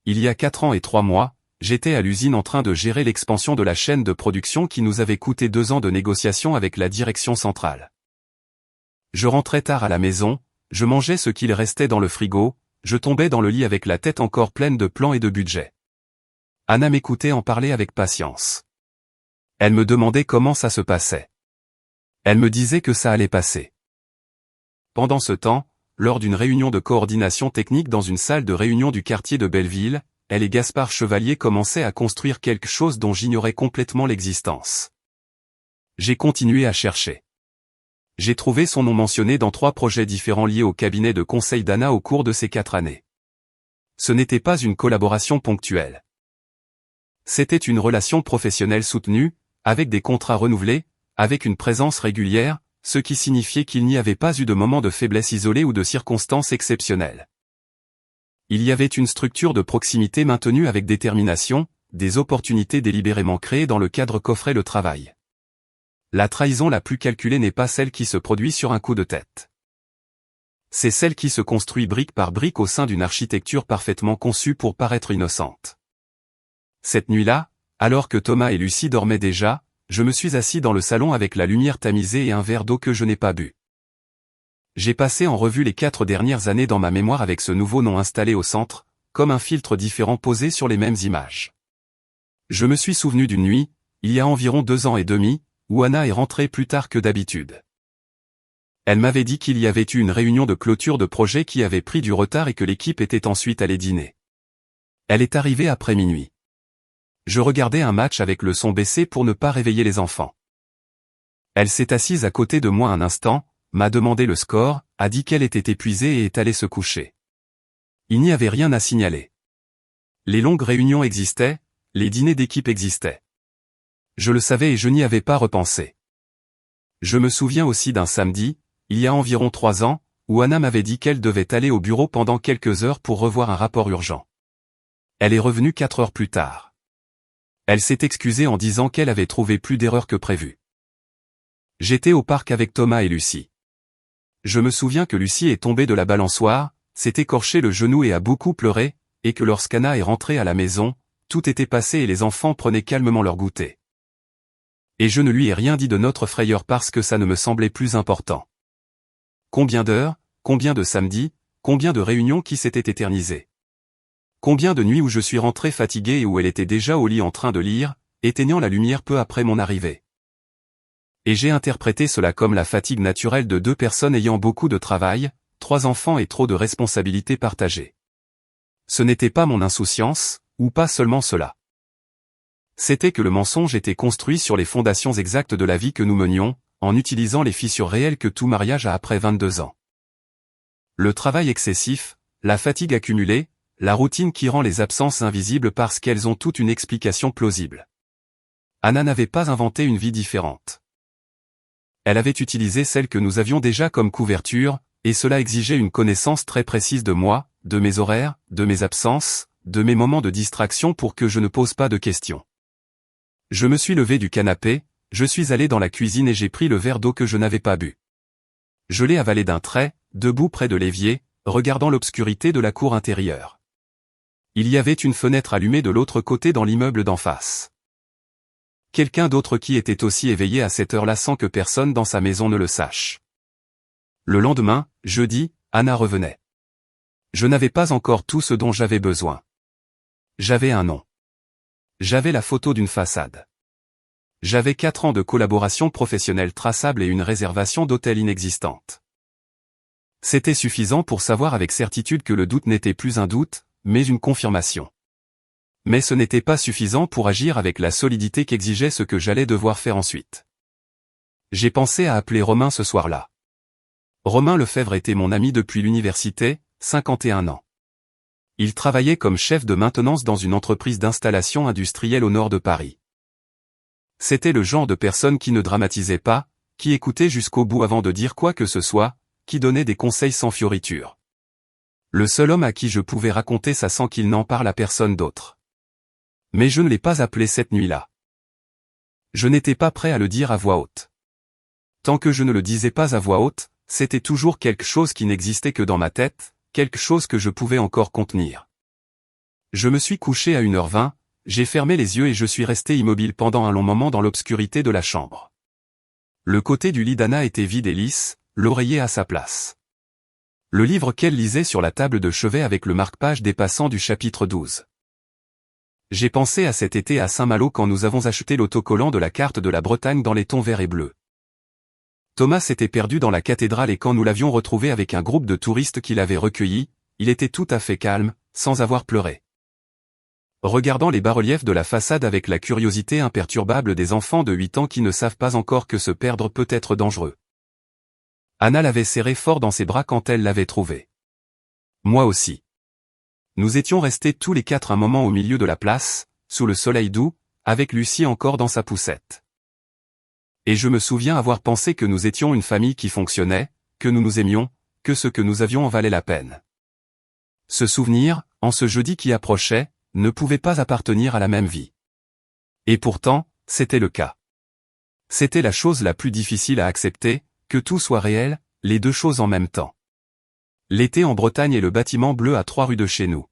Il y a 4 ans et 3 mois, j'étais à l'usine en train de gérer l'expansion de la chaîne de production qui nous avait coûté 2 ans de négociations avec la direction centrale. Je rentrais tard à la maison, je mangeais ce qu'il restait dans le frigo, je tombais dans le lit avec la tête encore pleine de plans et de budget. Anna m'écoutait en parler avec patience. Elle me demandait comment ça se passait. Elle me disait que ça allait passer. Pendant ce temps, lors d'une réunion de coordination technique dans une salle de réunion du quartier de Belleville, elle et Gaspard Chevalier commençaient à construire quelque chose dont j'ignorais complètement l'existence. J'ai continué à chercher. J'ai trouvé son nom mentionné dans 3 projets différents liés au cabinet de conseil d'Anna au cours de ces 4 années. Ce n'était pas une collaboration ponctuelle. C'était une relation professionnelle soutenue, avec des contrats renouvelés, avec une présence régulière, ce qui signifiait qu'il n'y avait pas eu de moment de faiblesse isolé ou de circonstances exceptionnelles. Il y avait une structure de proximité maintenue avec détermination, des opportunités délibérément créées dans le cadre qu'offrait le travail. La trahison la plus calculée n'est pas celle qui se produit sur un coup de tête. C'est celle qui se construit brique par brique au sein d'une architecture parfaitement conçue pour paraître innocente. Cette nuit-là, alors que Thomas et Lucie dormaient déjà, je me suis assis dans le salon avec la lumière tamisée et un verre d'eau que je n'ai pas bu. J'ai passé en revue les 4 dernières années dans ma mémoire avec ce nouveau nom installé au centre, comme un filtre différent posé sur les mêmes images. Je me suis souvenu d'une nuit, il y a environ 2 ans et demi, où Anna est rentrée plus tard que d'habitude. Elle m'avait dit qu'il y avait eu une réunion de clôture de projet qui avait pris du retard et que l'équipe était ensuite allée dîner. Elle est arrivée après minuit. Je regardais un match avec le son baissé pour ne pas réveiller les enfants. Elle s'est assise à côté de moi un instant, m'a demandé le score, a dit qu'elle était épuisée et est allée se coucher. Il n'y avait rien à signaler. Les longues réunions existaient, les dîners d'équipe existaient. Je le savais et je n'y avais pas repensé. Je me souviens aussi d'un samedi, il y a environ 3 ans, où Anna m'avait dit qu'elle devait aller au bureau pendant quelques heures pour revoir un rapport urgent. Elle est revenue 4 heures plus tard. Elle s'est excusée en disant qu'elle avait trouvé plus d'erreurs que prévu. J'étais au parc avec Thomas et Lucie. Je me souviens que Lucie est tombée de la balançoire, s'est écorché le genou et a beaucoup pleuré, et que lorsqu'Anna est rentrée à la maison, tout était passé et les enfants prenaient calmement leur goûter. Et je ne lui ai rien dit de notre frayeur parce que ça ne me semblait plus important. Combien d'heures, combien de samedis, combien de réunions qui s'étaient éternisées. Combien de nuits où je suis rentré fatigué et où elle était déjà au lit en train de lire, éteignant la lumière peu après mon arrivée. Et j'ai interprété cela comme la fatigue naturelle de 2 personnes ayant beaucoup de travail, 3 enfants et trop de responsabilités partagées. Ce n'était pas mon insouciance, ou pas seulement cela. C'était que le mensonge était construit sur les fondations exactes de la vie que nous menions, en utilisant les fissures réelles que tout mariage a après 22 ans. Le travail excessif, la fatigue accumulée, la routine qui rend les absences invisibles parce qu'elles ont toute une explication plausible. Anna n'avait pas inventé une vie différente. Elle avait utilisé celle que nous avions déjà comme couverture, et cela exigeait une connaissance très précise de moi, de mes horaires, de mes absences, de mes moments de distraction pour que je ne pose pas de questions. Je me suis levé du canapé, je suis allé dans la cuisine et j'ai pris le verre d'eau que je n'avais pas bu. Je l'ai avalé d'un trait, debout près de l'évier, regardant l'obscurité de la cour intérieure. Il y avait une fenêtre allumée de l'autre côté dans l'immeuble d'en face. Quelqu'un d'autre qui était aussi éveillé à cette heure-là sans que personne dans sa maison ne le sache. Le lendemain, jeudi, Anna revenait. Je n'avais pas encore tout ce dont j'avais besoin. J'avais un nom. J'avais la photo d'une façade. J'avais 4 ans de collaboration professionnelle traçable et une réservation d'hôtel inexistante. C'était suffisant pour savoir avec certitude que le doute n'était plus un doute, mais une confirmation. Mais ce n'était pas suffisant pour agir avec la solidité qu'exigeait ce que j'allais devoir faire ensuite. J'ai pensé à appeler Romain ce soir-là. Romain Lefebvre était mon ami depuis l'université, 51 ans. Il travaillait comme chef de maintenance dans une entreprise d'installation industrielle au nord de Paris. C'était le genre de personne qui ne dramatisait pas, qui écoutait jusqu'au bout avant de dire quoi que ce soit, qui donnait des conseils sans fioriture. Le seul homme à qui je pouvais raconter ça sans qu'il n'en parle à personne d'autre. Mais je ne l'ai pas appelé cette nuit-là. Je n'étais pas prêt à le dire à voix haute. Tant que je ne le disais pas à voix haute, c'était toujours quelque chose qui n'existait que dans ma tête, quelque chose que je pouvais encore contenir. Je me suis couché à 1h20, j'ai fermé les yeux et je suis resté immobile pendant un long moment dans l'obscurité de la chambre. Le côté du lit d'Anna était vide et lisse, l'oreiller à sa place. Le livre qu'elle lisait sur la table de chevet avec le marque-page dépassant du chapitre 12. J'ai pensé à cet été à Saint-Malo quand nous avons acheté l'autocollant de la carte de la Bretagne dans les tons vert et bleu. Thomas s'était perdu dans la cathédrale et quand nous l'avions retrouvé avec un groupe de touristes qui l'avaient recueilli, il était tout à fait calme, sans avoir pleuré. Regardant les bas-reliefs de la façade avec la curiosité imperturbable des enfants de 8 ans qui ne savent pas encore que se perdre peut être dangereux. Anna l'avait serré fort dans ses bras quand elle l'avait trouvé. Moi aussi. Nous étions restés tous les 4 un moment au milieu de la place, sous le soleil doux, avec Lucie encore dans sa poussette. Et je me souviens avoir pensé que nous étions une famille qui fonctionnait, que nous nous aimions, que ce que nous avions en valait la peine. Ce souvenir, en ce jeudi qui approchait, ne pouvait pas appartenir à la même vie. Et pourtant, c'était le cas. C'était la chose la plus difficile à accepter, que tout soit réel, les deux choses en même temps. L'été en Bretagne et le bâtiment bleu à 3 rues de chez nous.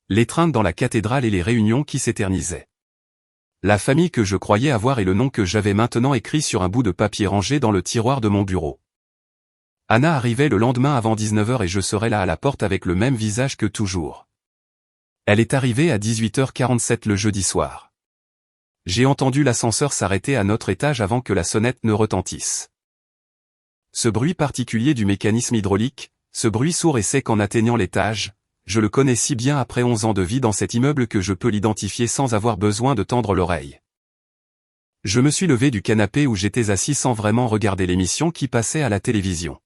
L'étreinte dans la cathédrale et les réunions qui s'éternisaient. La famille que je croyais avoir et le nom que j'avais maintenant écrit sur un bout de papier rangé dans le tiroir de mon bureau. Anna arrivait le lendemain avant 19h et je serais là à la porte avec le même visage que toujours. Elle est arrivée à 18h47 le jeudi soir. J'ai entendu l'ascenseur s'arrêter à notre étage avant que la sonnette ne retentisse. Ce bruit particulier du mécanisme hydraulique, ce bruit sourd et sec en atteignant l'étage, je le connais si bien après 11 ans de vie dans cet immeuble que je peux l'identifier sans avoir besoin de tendre l'oreille. Je me suis levé du canapé où j'étais assis sans vraiment regarder l'émission qui passait à la télévision.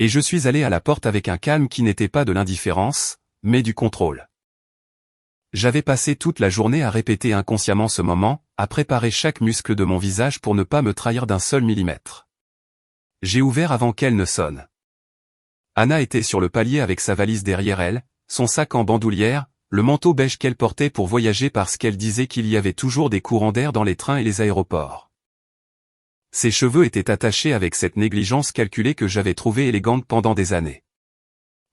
Et je suis allé à la porte avec un calme qui n'était pas de l'indifférence, mais du contrôle. J'avais passé toute la journée à répéter inconsciemment ce moment, à préparer chaque muscle de mon visage pour ne pas me trahir d'un seul millimètre. J'ai ouvert avant qu'elle ne sonne. Anna était sur le palier avec sa valise derrière elle, son sac en bandoulière, le manteau beige qu'elle portait pour voyager parce qu'elle disait qu'il y avait toujours des courants d'air dans les trains et les aéroports. Ses cheveux étaient attachés avec cette négligence calculée que j'avais trouvée élégante pendant des années.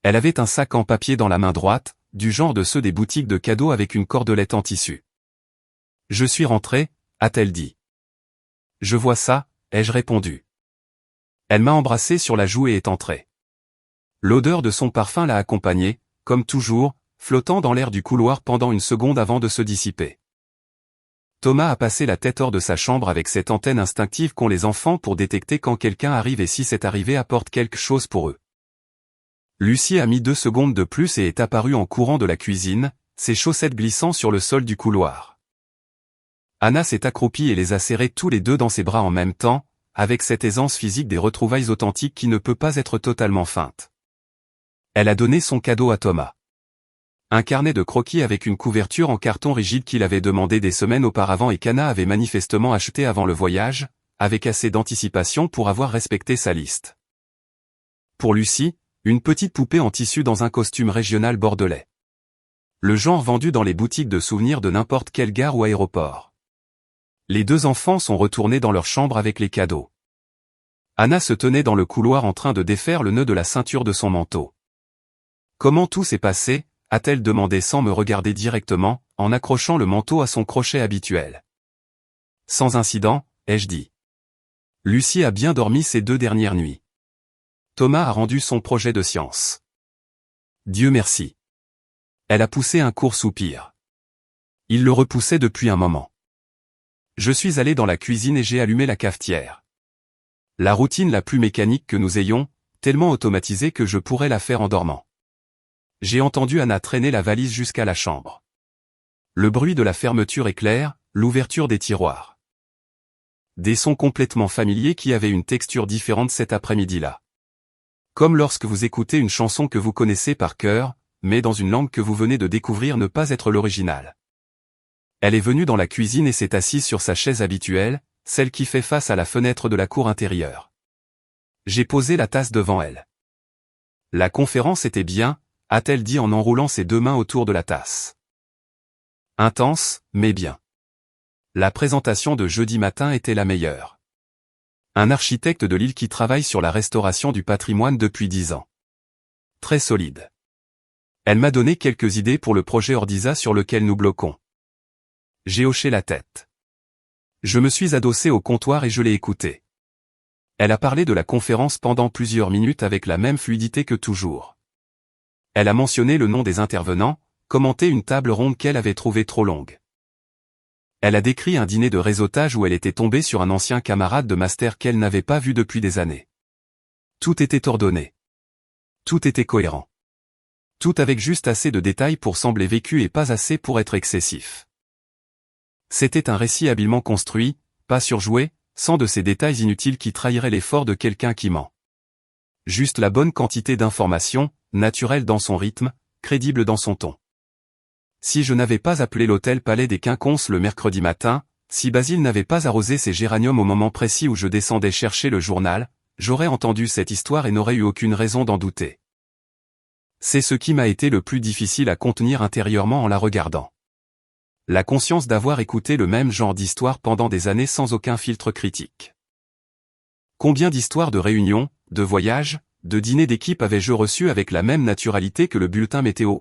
Elle avait un sac en papier dans la main droite, du genre de ceux des boutiques de cadeaux avec une cordelette en tissu. « Je suis rentrée », a-t-elle dit. « Je vois ça », ai-je répondu. Elle m'a embrassé sur la joue et est entrée. L'odeur de son parfum l'a accompagnée, comme toujours, flottant dans l'air du couloir pendant une seconde avant de se dissiper. Thomas a passé la tête hors de sa chambre avec cette antenne instinctive qu'ont les enfants pour détecter quand quelqu'un arrive et si cet arrivé apporte quelque chose pour eux. Lucie a mis 2 secondes de plus et est apparue en courant de la cuisine, ses chaussettes glissant sur le sol du couloir. Anna s'est accroupie et les a serrés tous les deux dans ses bras en même temps, avec cette aisance physique des retrouvailles authentiques qui ne peut pas être totalement feinte. Elle a donné son cadeau à Thomas. Un carnet de croquis avec une couverture en carton rigide qu'il avait demandé des semaines auparavant et qu'Anna avait manifestement acheté avant le voyage, avec assez d'anticipation pour avoir respecté sa liste. Pour Lucie, une petite poupée en tissu dans un costume régional bordelais. Le genre vendu dans les boutiques de souvenirs de n'importe quelle gare ou aéroport. Les 2 enfants sont retournés dans leur chambre avec les cadeaux. Anna se tenait dans le couloir en train de défaire le nœud de la ceinture de son manteau. « Comment tout s'est passé ?» a-t-elle demandé sans me regarder directement, en accrochant le manteau à son crochet habituel. « Sans incident, ai-je dit. Lucie a bien dormi ces 2 dernières nuits. Thomas a rendu son projet de science. Dieu merci. » Elle a poussé un court soupir. Il le repoussait depuis un moment. Je suis allé dans la cuisine et j'ai allumé la cafetière. La routine la plus mécanique que nous ayons, tellement automatisée que je pourrais la faire en dormant. J'ai entendu Anna traîner la valise jusqu'à la chambre. Le bruit de la fermeture est clair, l'ouverture des tiroirs. Des sons complètement familiers qui avaient une texture différente cet après-midi-là. Comme lorsque vous écoutez une chanson que vous connaissez par cœur, mais dans une langue que vous venez de découvrir ne pas être l'original. Elle est venue dans la cuisine et s'est assise sur sa chaise habituelle, celle qui fait face à la fenêtre de la cour intérieure. J'ai posé la tasse devant elle. La conférence était bien, a-t-elle dit en enroulant ses 2 mains autour de la tasse. Intense, mais bien. La présentation de jeudi matin était la meilleure. Un architecte de Lille qui travaille sur la restauration du patrimoine depuis 10 ans. Très solide. Elle m'a donné quelques idées pour le projet Ordisa sur lequel nous bloquons. J'ai hoché la tête. Je me suis adossé au comptoir et je l'ai écouté. Elle a parlé de la conférence pendant plusieurs minutes avec la même fluidité que toujours. Elle a mentionné le nom des intervenants, commenté une table ronde qu'elle avait trouvée trop longue. Elle a décrit un dîner de réseautage où elle était tombée sur un ancien camarade de master qu'elle n'avait pas vu depuis des années. Tout était ordonné. Tout était cohérent. Tout avec juste assez de détails pour sembler vécu et pas assez pour être excessif. C'était un récit habilement construit, pas surjoué, sans de ces détails inutiles qui trahiraient l'effort de quelqu'un qui ment. Juste la bonne quantité d'informations, naturelle dans son rythme, crédible dans son ton. Si je n'avais pas appelé l'hôtel Palais des Quinconces le mercredi matin, si Basile n'avait pas arrosé ses géraniums au moment précis où je descendais chercher le journal, j'aurais entendu cette histoire et n'aurais eu aucune raison d'en douter. C'est ce qui m'a été le plus difficile à contenir intérieurement en la regardant. La conscience d'avoir écouté le même genre d'histoire pendant des années sans aucun filtre critique. Combien d'histoires de réunions, de voyages, de dîners d'équipe avais-je reçus avec la même naturalité que le bulletin météo?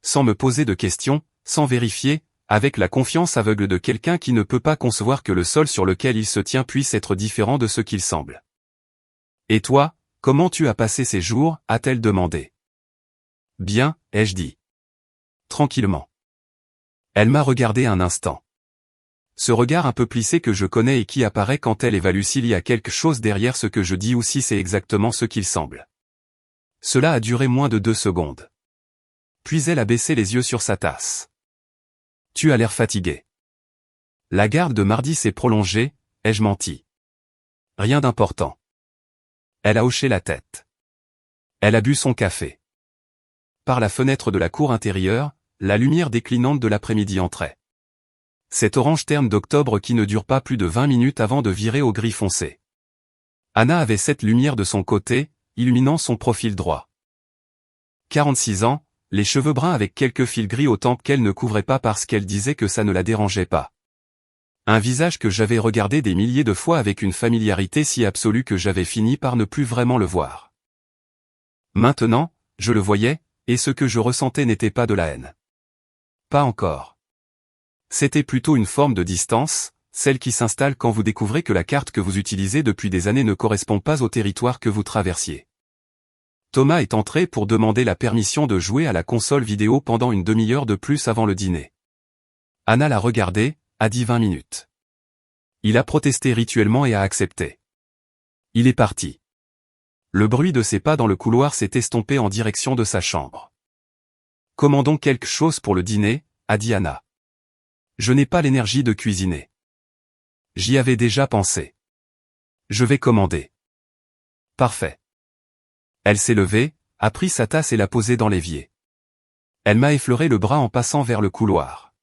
Sans me poser de questions, sans vérifier, avec la confiance aveugle de quelqu'un qui ne peut pas concevoir que le sol sur lequel il se tient puisse être différent de ce qu'il semble. Et toi, comment tu as passé ces jours, a-t-elle demandé. Bien, ai-je dit. Tranquillement. Elle m'a regardé un instant. Ce regard un peu plissé que je connais et qui apparaît quand elle évalue s'il y a quelque chose derrière ce que je dis ou si c'est exactement ce qu'il semble. Cela a duré moins de 2 secondes. Puis elle a baissé les yeux sur sa tasse. Tu as l'air fatigué. La garde de mardi s'est prolongée, ai-je menti? Rien d'important. Elle a hoché la tête. Elle a bu son café. Par la fenêtre de la cour intérieure, la lumière déclinante de l'après-midi entrait. Cet orange terne d'octobre qui ne dure pas plus de 20 minutes avant de virer au gris foncé. Anna avait cette lumière de son côté, illuminant son profil droit. 46 ans, les cheveux bruns avec quelques fils gris aux tempes qu'elle ne couvrait pas parce qu'elle disait que ça ne la dérangeait pas. Un visage que j'avais regardé des milliers de fois avec une familiarité si absolue que j'avais fini par ne plus vraiment le voir. Maintenant, je le voyais, et ce que je ressentais n'était pas de la haine. Pas encore. C'était plutôt une forme de distance, celle qui s'installe quand vous découvrez que la carte que vous utilisez depuis des années ne correspond pas au territoire que vous traversiez. Thomas est entré pour demander la permission de jouer à la console vidéo pendant une demi-heure de plus avant le dîner. Anna l'a regardé, a dit 20 minutes. Il a protesté rituellement et a accepté. Il est parti. Le bruit de ses pas dans le couloir s'est estompé en direction de sa chambre. Commandons quelque chose pour le dîner, a dit Anna. Je n'ai pas l'énergie de cuisiner. J'y avais déjà pensé. Je vais commander. Parfait. Elle s'est levée, a pris sa tasse et l'a posée dans l'évier. Elle m'a effleuré le bras en passant vers le couloir.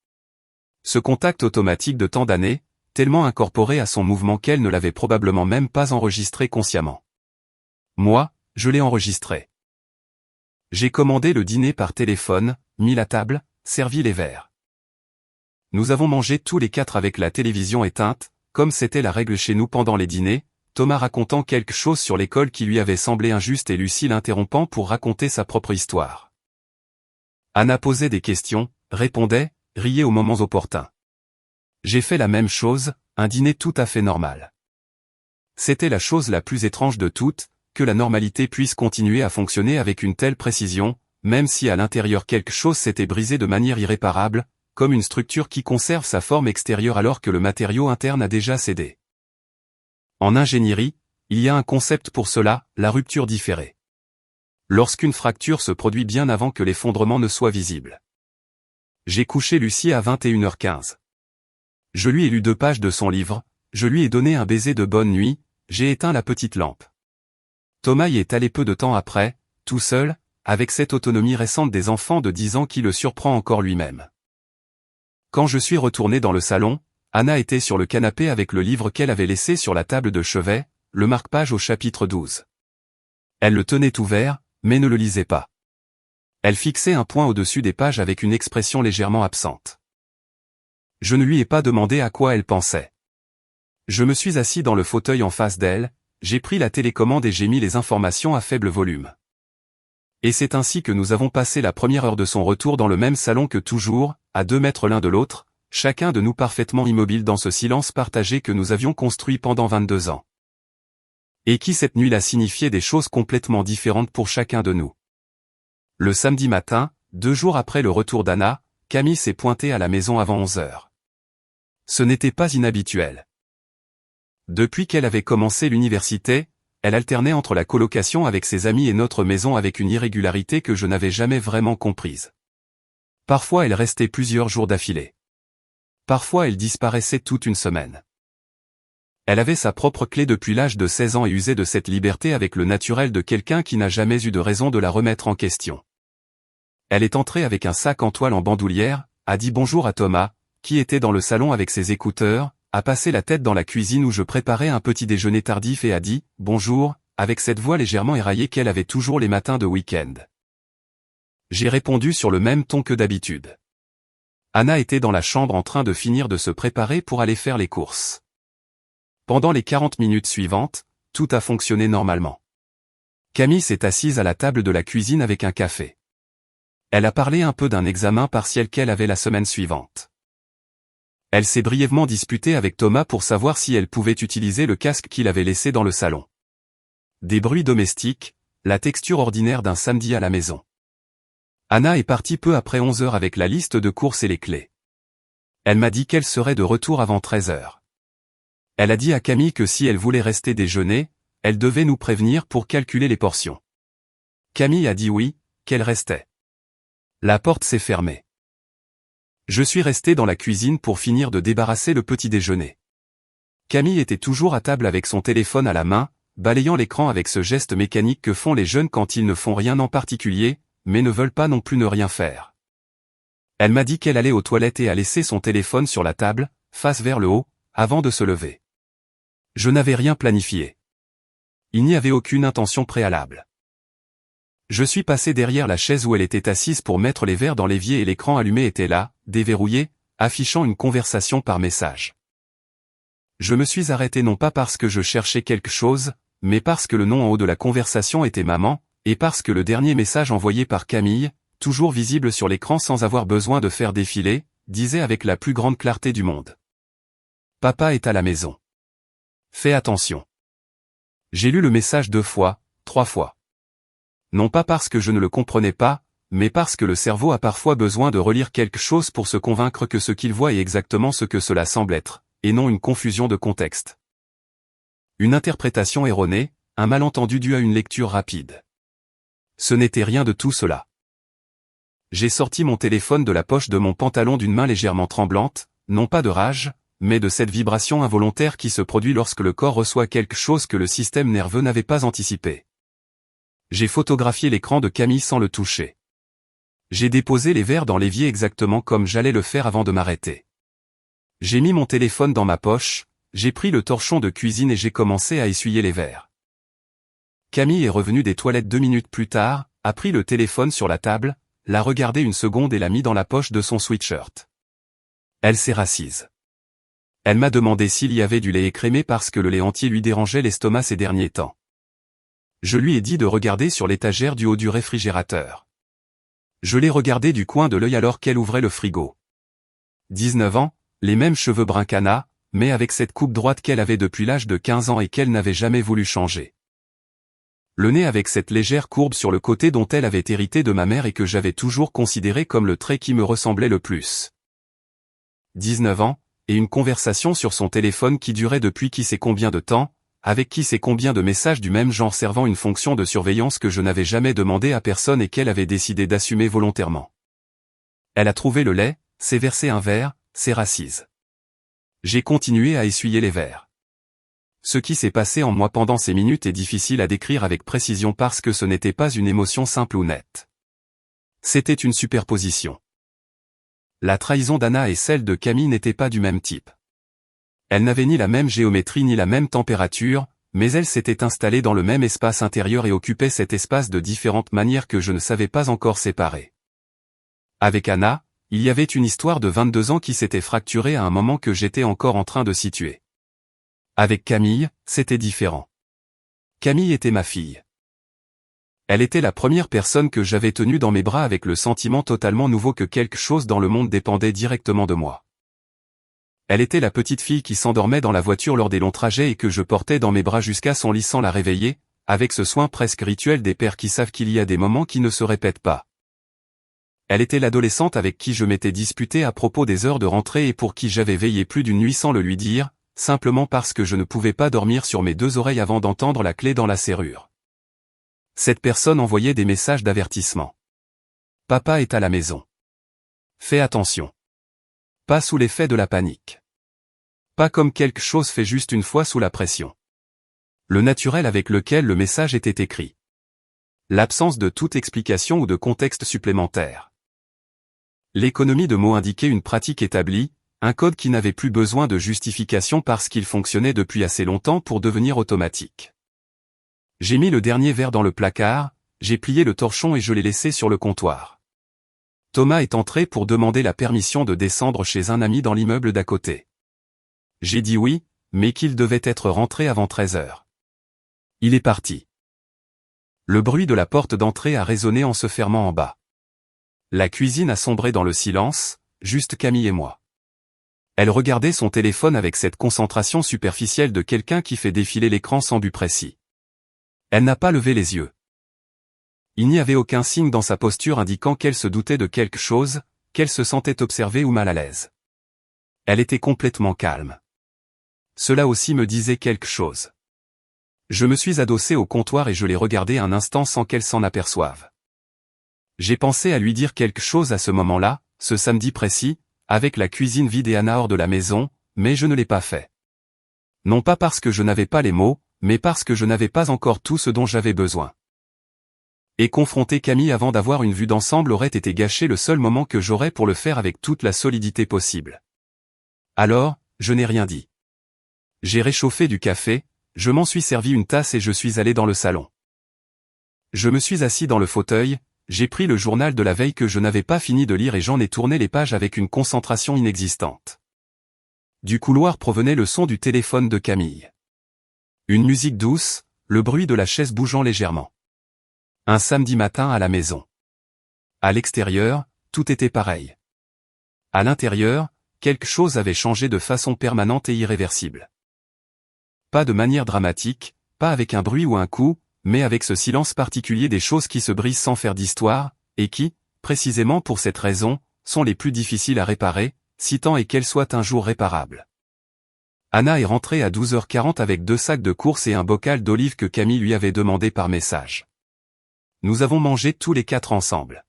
Ce contact automatique de tant d'années, tellement incorporé à son mouvement qu'elle ne l'avait probablement même pas enregistré consciemment. Moi, je l'ai enregistré. J'ai commandé le dîner par téléphone, mis la table, servi les verres. Nous avons mangé tous les 4 avec la télévision éteinte, comme c'était la règle chez nous pendant les dîners, Thomas racontant quelque chose sur l'école qui lui avait semblé injuste et Lucie l'interrompant pour raconter sa propre histoire. Anna posait des questions, répondait, riait aux moments opportuns. J'ai fait la même chose, un dîner tout à fait normal. C'était la chose la plus étrange de toutes, que la normalité puisse continuer à fonctionner avec une telle précision, même si à l'intérieur quelque chose s'était brisé de manière irréparable, comme une structure qui conserve sa forme extérieure alors que le matériau interne a déjà cédé. En ingénierie, il y a un concept pour cela, la rupture différée. Lorsqu'une fracture se produit bien avant que l'effondrement ne soit visible. J'ai couché Lucie à 21h15. Je lui ai lu 2 pages de son livre, je lui ai donné un baiser de bonne nuit, j'ai éteint la petite lampe. Thomas y est allé peu de temps après, tout seul, avec cette autonomie récente des enfants de 10 ans qui le surprend encore lui-même. Quand je suis retourné dans le salon, Anna était sur le canapé avec le livre qu'elle avait laissé sur la table de chevet, le marque-page au chapitre 12. Elle le tenait ouvert, mais ne le lisait pas. Elle fixait un point au-dessus des pages avec une expression légèrement absente. Je ne lui ai pas demandé à quoi elle pensait. Je me suis assis dans le fauteuil en face d'elle, j'ai pris la télécommande et j'ai mis les informations à faible volume. Et c'est ainsi que nous avons passé la première heure de son retour dans le même salon que toujours, à 2 mètres l'un de l'autre, chacun de nous parfaitement immobile dans ce silence partagé que nous avions construit pendant 22 ans. Et qui cette nuit-là signifiait des choses complètement différentes pour chacun de nous. Le samedi matin, 2 jours après le retour d'Anna, Camille s'est pointée à la maison avant 11 heures. Ce n'était pas inhabituel. Depuis qu'elle avait commencé l'université, elle alternait entre la colocation avec ses amis et notre maison avec une irrégularité que je n'avais jamais vraiment comprise. Parfois elle restait plusieurs jours d'affilée. Parfois elle disparaissait toute une semaine. Elle avait sa propre clé depuis l'âge de 16 ans et usait de cette liberté avec le naturel de quelqu'un qui n'a jamais eu de raison de la remettre en question. Elle est entrée avec un sac en toile en bandoulière, a dit bonjour à Thomas, qui était dans le salon avec ses écouteurs, a passé la tête dans la cuisine où je préparais un petit déjeuner tardif et a dit « Bonjour », avec cette voix légèrement éraillée qu'elle avait toujours les matins de week-end. J'ai répondu sur le même ton que d'habitude. Anna était dans la chambre en train de finir de se préparer pour aller faire les courses. Pendant les 40 minutes suivantes, tout a fonctionné normalement. Camille s'est assise à la table de la cuisine avec un café. Elle a parlé un peu d'un examen partiel qu'elle avait la semaine suivante. Elle s'est brièvement disputée avec Thomas pour savoir si elle pouvait utiliser le casque qu'il avait laissé dans le salon. Des bruits domestiques, la texture ordinaire d'un samedi à la maison. Anna est partie peu après 11 heures avec la liste de courses et les clés. Elle m'a dit qu'elle serait de retour avant 13 heures. Elle a dit à Camille que si elle voulait rester déjeuner, elle devait nous prévenir pour calculer les portions. Camille a dit oui, qu'elle restait. La porte s'est fermée. Je suis resté dans la cuisine pour finir de débarrasser le petit déjeuner. Camille était toujours à table avec son téléphone à la main, balayant l'écran avec ce geste mécanique que font les jeunes quand ils ne font rien en particulier, mais ne veulent pas non plus ne rien faire. Elle m'a dit qu'elle allait aux toilettes et a laissé son téléphone sur la table, face vers le haut, avant de se lever. Je n'avais rien planifié. Il n'y avait aucune intention préalable. Je suis passé derrière la chaise où elle était assise pour mettre les verres dans l'évier et l'écran allumé était là, déverrouillé, affichant une conversation par message. Je me suis arrêté non pas parce que je cherchais quelque chose, mais parce que le nom en haut de la conversation était maman, et parce que le dernier message envoyé par Camille, toujours visible sur l'écran sans avoir besoin de faire défiler, disait avec la plus grande clarté du monde. Papa est à la maison. Fais attention. J'ai lu le message 2 fois, 3 fois. Non pas parce que je ne le comprenais pas, mais parce que le cerveau a parfois besoin de relire quelque chose pour se convaincre que ce qu'il voit est exactement ce que cela semble être, et non une confusion de contexte. Une interprétation erronée, un malentendu dû à une lecture rapide. Ce n'était rien de tout cela. J'ai sorti mon téléphone de la poche de mon pantalon d'une main légèrement tremblante, non pas de rage, mais de cette vibration involontaire qui se produit lorsque le corps reçoit quelque chose que le système nerveux n'avait pas anticipé. J'ai photographié l'écran de Camille sans le toucher. J'ai déposé les verres dans l'évier exactement comme j'allais le faire avant de m'arrêter. J'ai mis mon téléphone dans ma poche, j'ai pris le torchon de cuisine et j'ai commencé à essuyer les verres. Camille est revenue des toilettes 2 minutes plus tard, a pris le téléphone sur la table, l'a regardé une seconde et l'a mis dans la poche de son sweatshirt. Elle s'est rassise. Elle m'a demandé s'il y avait du lait écrémé parce que le lait entier lui dérangeait l'estomac ces derniers temps. Je lui ai dit de regarder sur l'étagère du haut du réfrigérateur. Je l'ai regardé du coin de l'œil alors qu'elle ouvrait le frigo. 19 ans, les mêmes cheveux bruns qu'Anna, mais avec cette coupe droite qu'elle avait depuis l'âge de 15 ans et qu'elle n'avait jamais voulu changer. Le nez avec cette légère courbe sur le côté dont elle avait hérité de ma mère et que j'avais toujours considéré comme le trait qui me ressemblait le plus. 19 ans, et une conversation sur son téléphone qui durait depuis qui sait combien de temps, avec qui sait combien de messages du même genre servant une fonction de surveillance que je n'avais jamais demandé à personne et qu'elle avait décidé d'assumer volontairement. Elle a trouvé le lait, s'est versé un verre, s'est rassise. J'ai continué à essuyer les verres. Ce qui s'est passé en moi pendant ces minutes est difficile à décrire avec précision parce que ce n'était pas une émotion simple ou nette. C'était une superposition. La trahison d'Anna et celle de Camille n'étaient pas du même type. Elles n'avaient ni la même géométrie ni la même température, mais elle s'était installée dans le même espace intérieur et occupait cet espace de différentes manières que je ne savais pas encore séparer. Avec Anna, il y avait une histoire de 22 ans qui s'était fracturée à un moment que j'étais encore en train de situer. Avec Camille, c'était différent. Camille était ma fille. Elle était la première personne que j'avais tenue dans mes bras avec le sentiment totalement nouveau que quelque chose dans le monde dépendait directement de moi. Elle était la petite fille qui s'endormait dans la voiture lors des longs trajets et que je portais dans mes bras jusqu'à son lit sans la réveiller, avec ce soin presque rituel des pères qui savent qu'il y a des moments qui ne se répètent pas. Elle était l'adolescente avec qui je m'étais disputé à propos des heures de rentrée et pour qui j'avais veillé plus d'une nuit sans le lui dire, simplement parce que je ne pouvais pas dormir sur mes deux oreilles avant d'entendre la clé dans la serrure. Cette personne envoyait des messages d'avertissement. Papa est à la maison. Fais attention. Pas sous l'effet de la panique. Pas comme quelque chose fait juste une fois sous la pression. Le naturel avec lequel le message était écrit. L'absence de toute explication ou de contexte supplémentaire. L'économie de mots indiquait une pratique établie, un code qui n'avait plus besoin de justification parce qu'il fonctionnait depuis assez longtemps pour devenir automatique. J'ai mis le dernier verre dans le placard, j'ai plié le torchon et je l'ai laissé sur le comptoir. Thomas est entré pour demander la permission de descendre chez un ami dans l'immeuble d'à côté. J'ai dit oui, mais qu'il devait être rentré avant 13 heures. Il est parti. Le bruit de la porte d'entrée a résonné en se fermant en bas. La cuisine a sombré dans le silence, juste Camille et moi. Elle regardait son téléphone avec cette concentration superficielle de quelqu'un qui fait défiler l'écran sans but précis. Elle n'a pas levé les yeux. Il n'y avait aucun signe dans sa posture indiquant qu'elle se doutait de quelque chose, qu'elle se sentait observée ou mal à l'aise. Elle était complètement calme. Cela aussi me disait quelque chose. Je me suis adossé au comptoir et je l'ai regardée un instant sans qu'elle s'en aperçoive. J'ai pensé à lui dire quelque chose à ce moment-là, ce samedi précis, avec la cuisine vide et Anna hors de la maison, mais je ne l'ai pas fait. Non pas parce que je n'avais pas les mots, mais parce que je n'avais pas encore tout ce dont j'avais besoin. Et confronter Camille avant d'avoir une vue d'ensemble aurait été gâcher le seul moment que j'aurais pour le faire avec toute la solidité possible. Alors, je n'ai rien dit. J'ai réchauffé du café, je m'en suis servi une tasse et je suis allé dans le salon. Je me suis assis dans le fauteuil, j'ai pris le journal de la veille que je n'avais pas fini de lire et j'en ai tourné les pages avec une concentration inexistante. Du couloir provenait le son du téléphone de Camille. Une musique douce, le bruit de la chaise bougeant légèrement. Un samedi matin à la maison. À l'extérieur, tout était pareil. À l'intérieur, quelque chose avait changé de façon permanente et irréversible. Pas de manière dramatique, pas avec un bruit ou un coup, mais avec ce silence particulier des choses qui se brisent sans faire d'histoire, et qui, précisément pour cette raison, sont les plus difficiles à réparer, si tant est qu'elles soient un jour réparables. Anna est rentrée à 12h40 avec 2 sacs de courses et un bocal d'olives que Camille lui avait demandé par message. Nous avons mangé tous les 4 ensemble.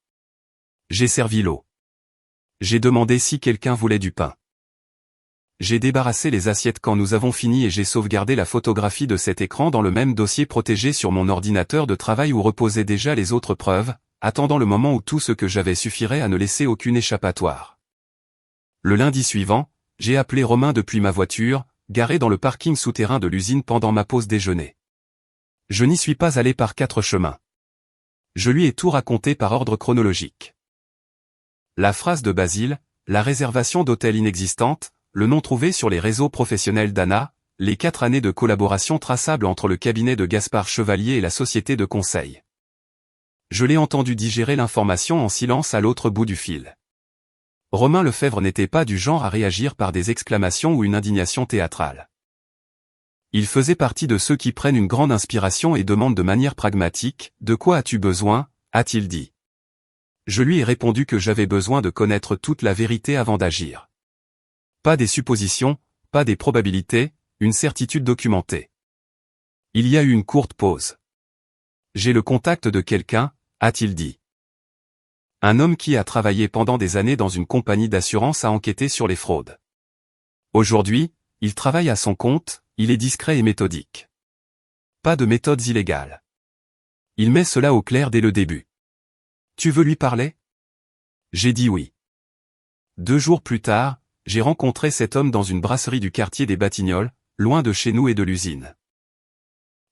J'ai servi l'eau. J'ai demandé si quelqu'un voulait du pain. J'ai débarrassé les assiettes quand nous avons fini et j'ai sauvegardé la photographie de cet écran dans le même dossier protégé sur mon ordinateur de travail où reposaient déjà les autres preuves, attendant le moment où tout ce que j'avais suffirait à ne laisser aucune échappatoire. Le lundi suivant, j'ai appelé Romain depuis ma voiture, garée dans le parking souterrain de l'usine pendant ma pause déjeuner. Je n'y suis pas allé par 4 chemins. Je lui ai tout raconté par ordre chronologique. La phrase de Basile, la réservation d'hôtel inexistante, le nom trouvé sur les réseaux professionnels d'Anna, les 4 années de collaboration traçables entre le cabinet de Gaspard Chevalier et la société de conseil. Je l'ai entendu digérer l'information en silence à l'autre bout du fil. Romain Lefebvre n'était pas du genre à réagir par des exclamations ou une indignation théâtrale. Il faisait partie de ceux qui prennent une grande inspiration et demandent de manière pragmatique « De quoi as-tu besoin ?» a-t-il dit. Je lui ai répondu que j'avais besoin de connaître toute la vérité avant d'agir. Pas des suppositions, pas des probabilités, une certitude documentée. Il y a eu une courte pause. J'ai le contact de quelqu'un, a-t-il dit. Un homme qui a travaillé pendant des années dans une compagnie d'assurance a enquêté sur les fraudes. Aujourd'hui, il travaille à son compte, il est discret et méthodique. Pas de méthodes illégales. Il met cela au clair dès le début. Tu veux lui parler ? J'ai dit oui. 2 jours plus tard, j'ai rencontré cet homme dans une brasserie du quartier des Batignolles, loin de chez nous et de l'usine.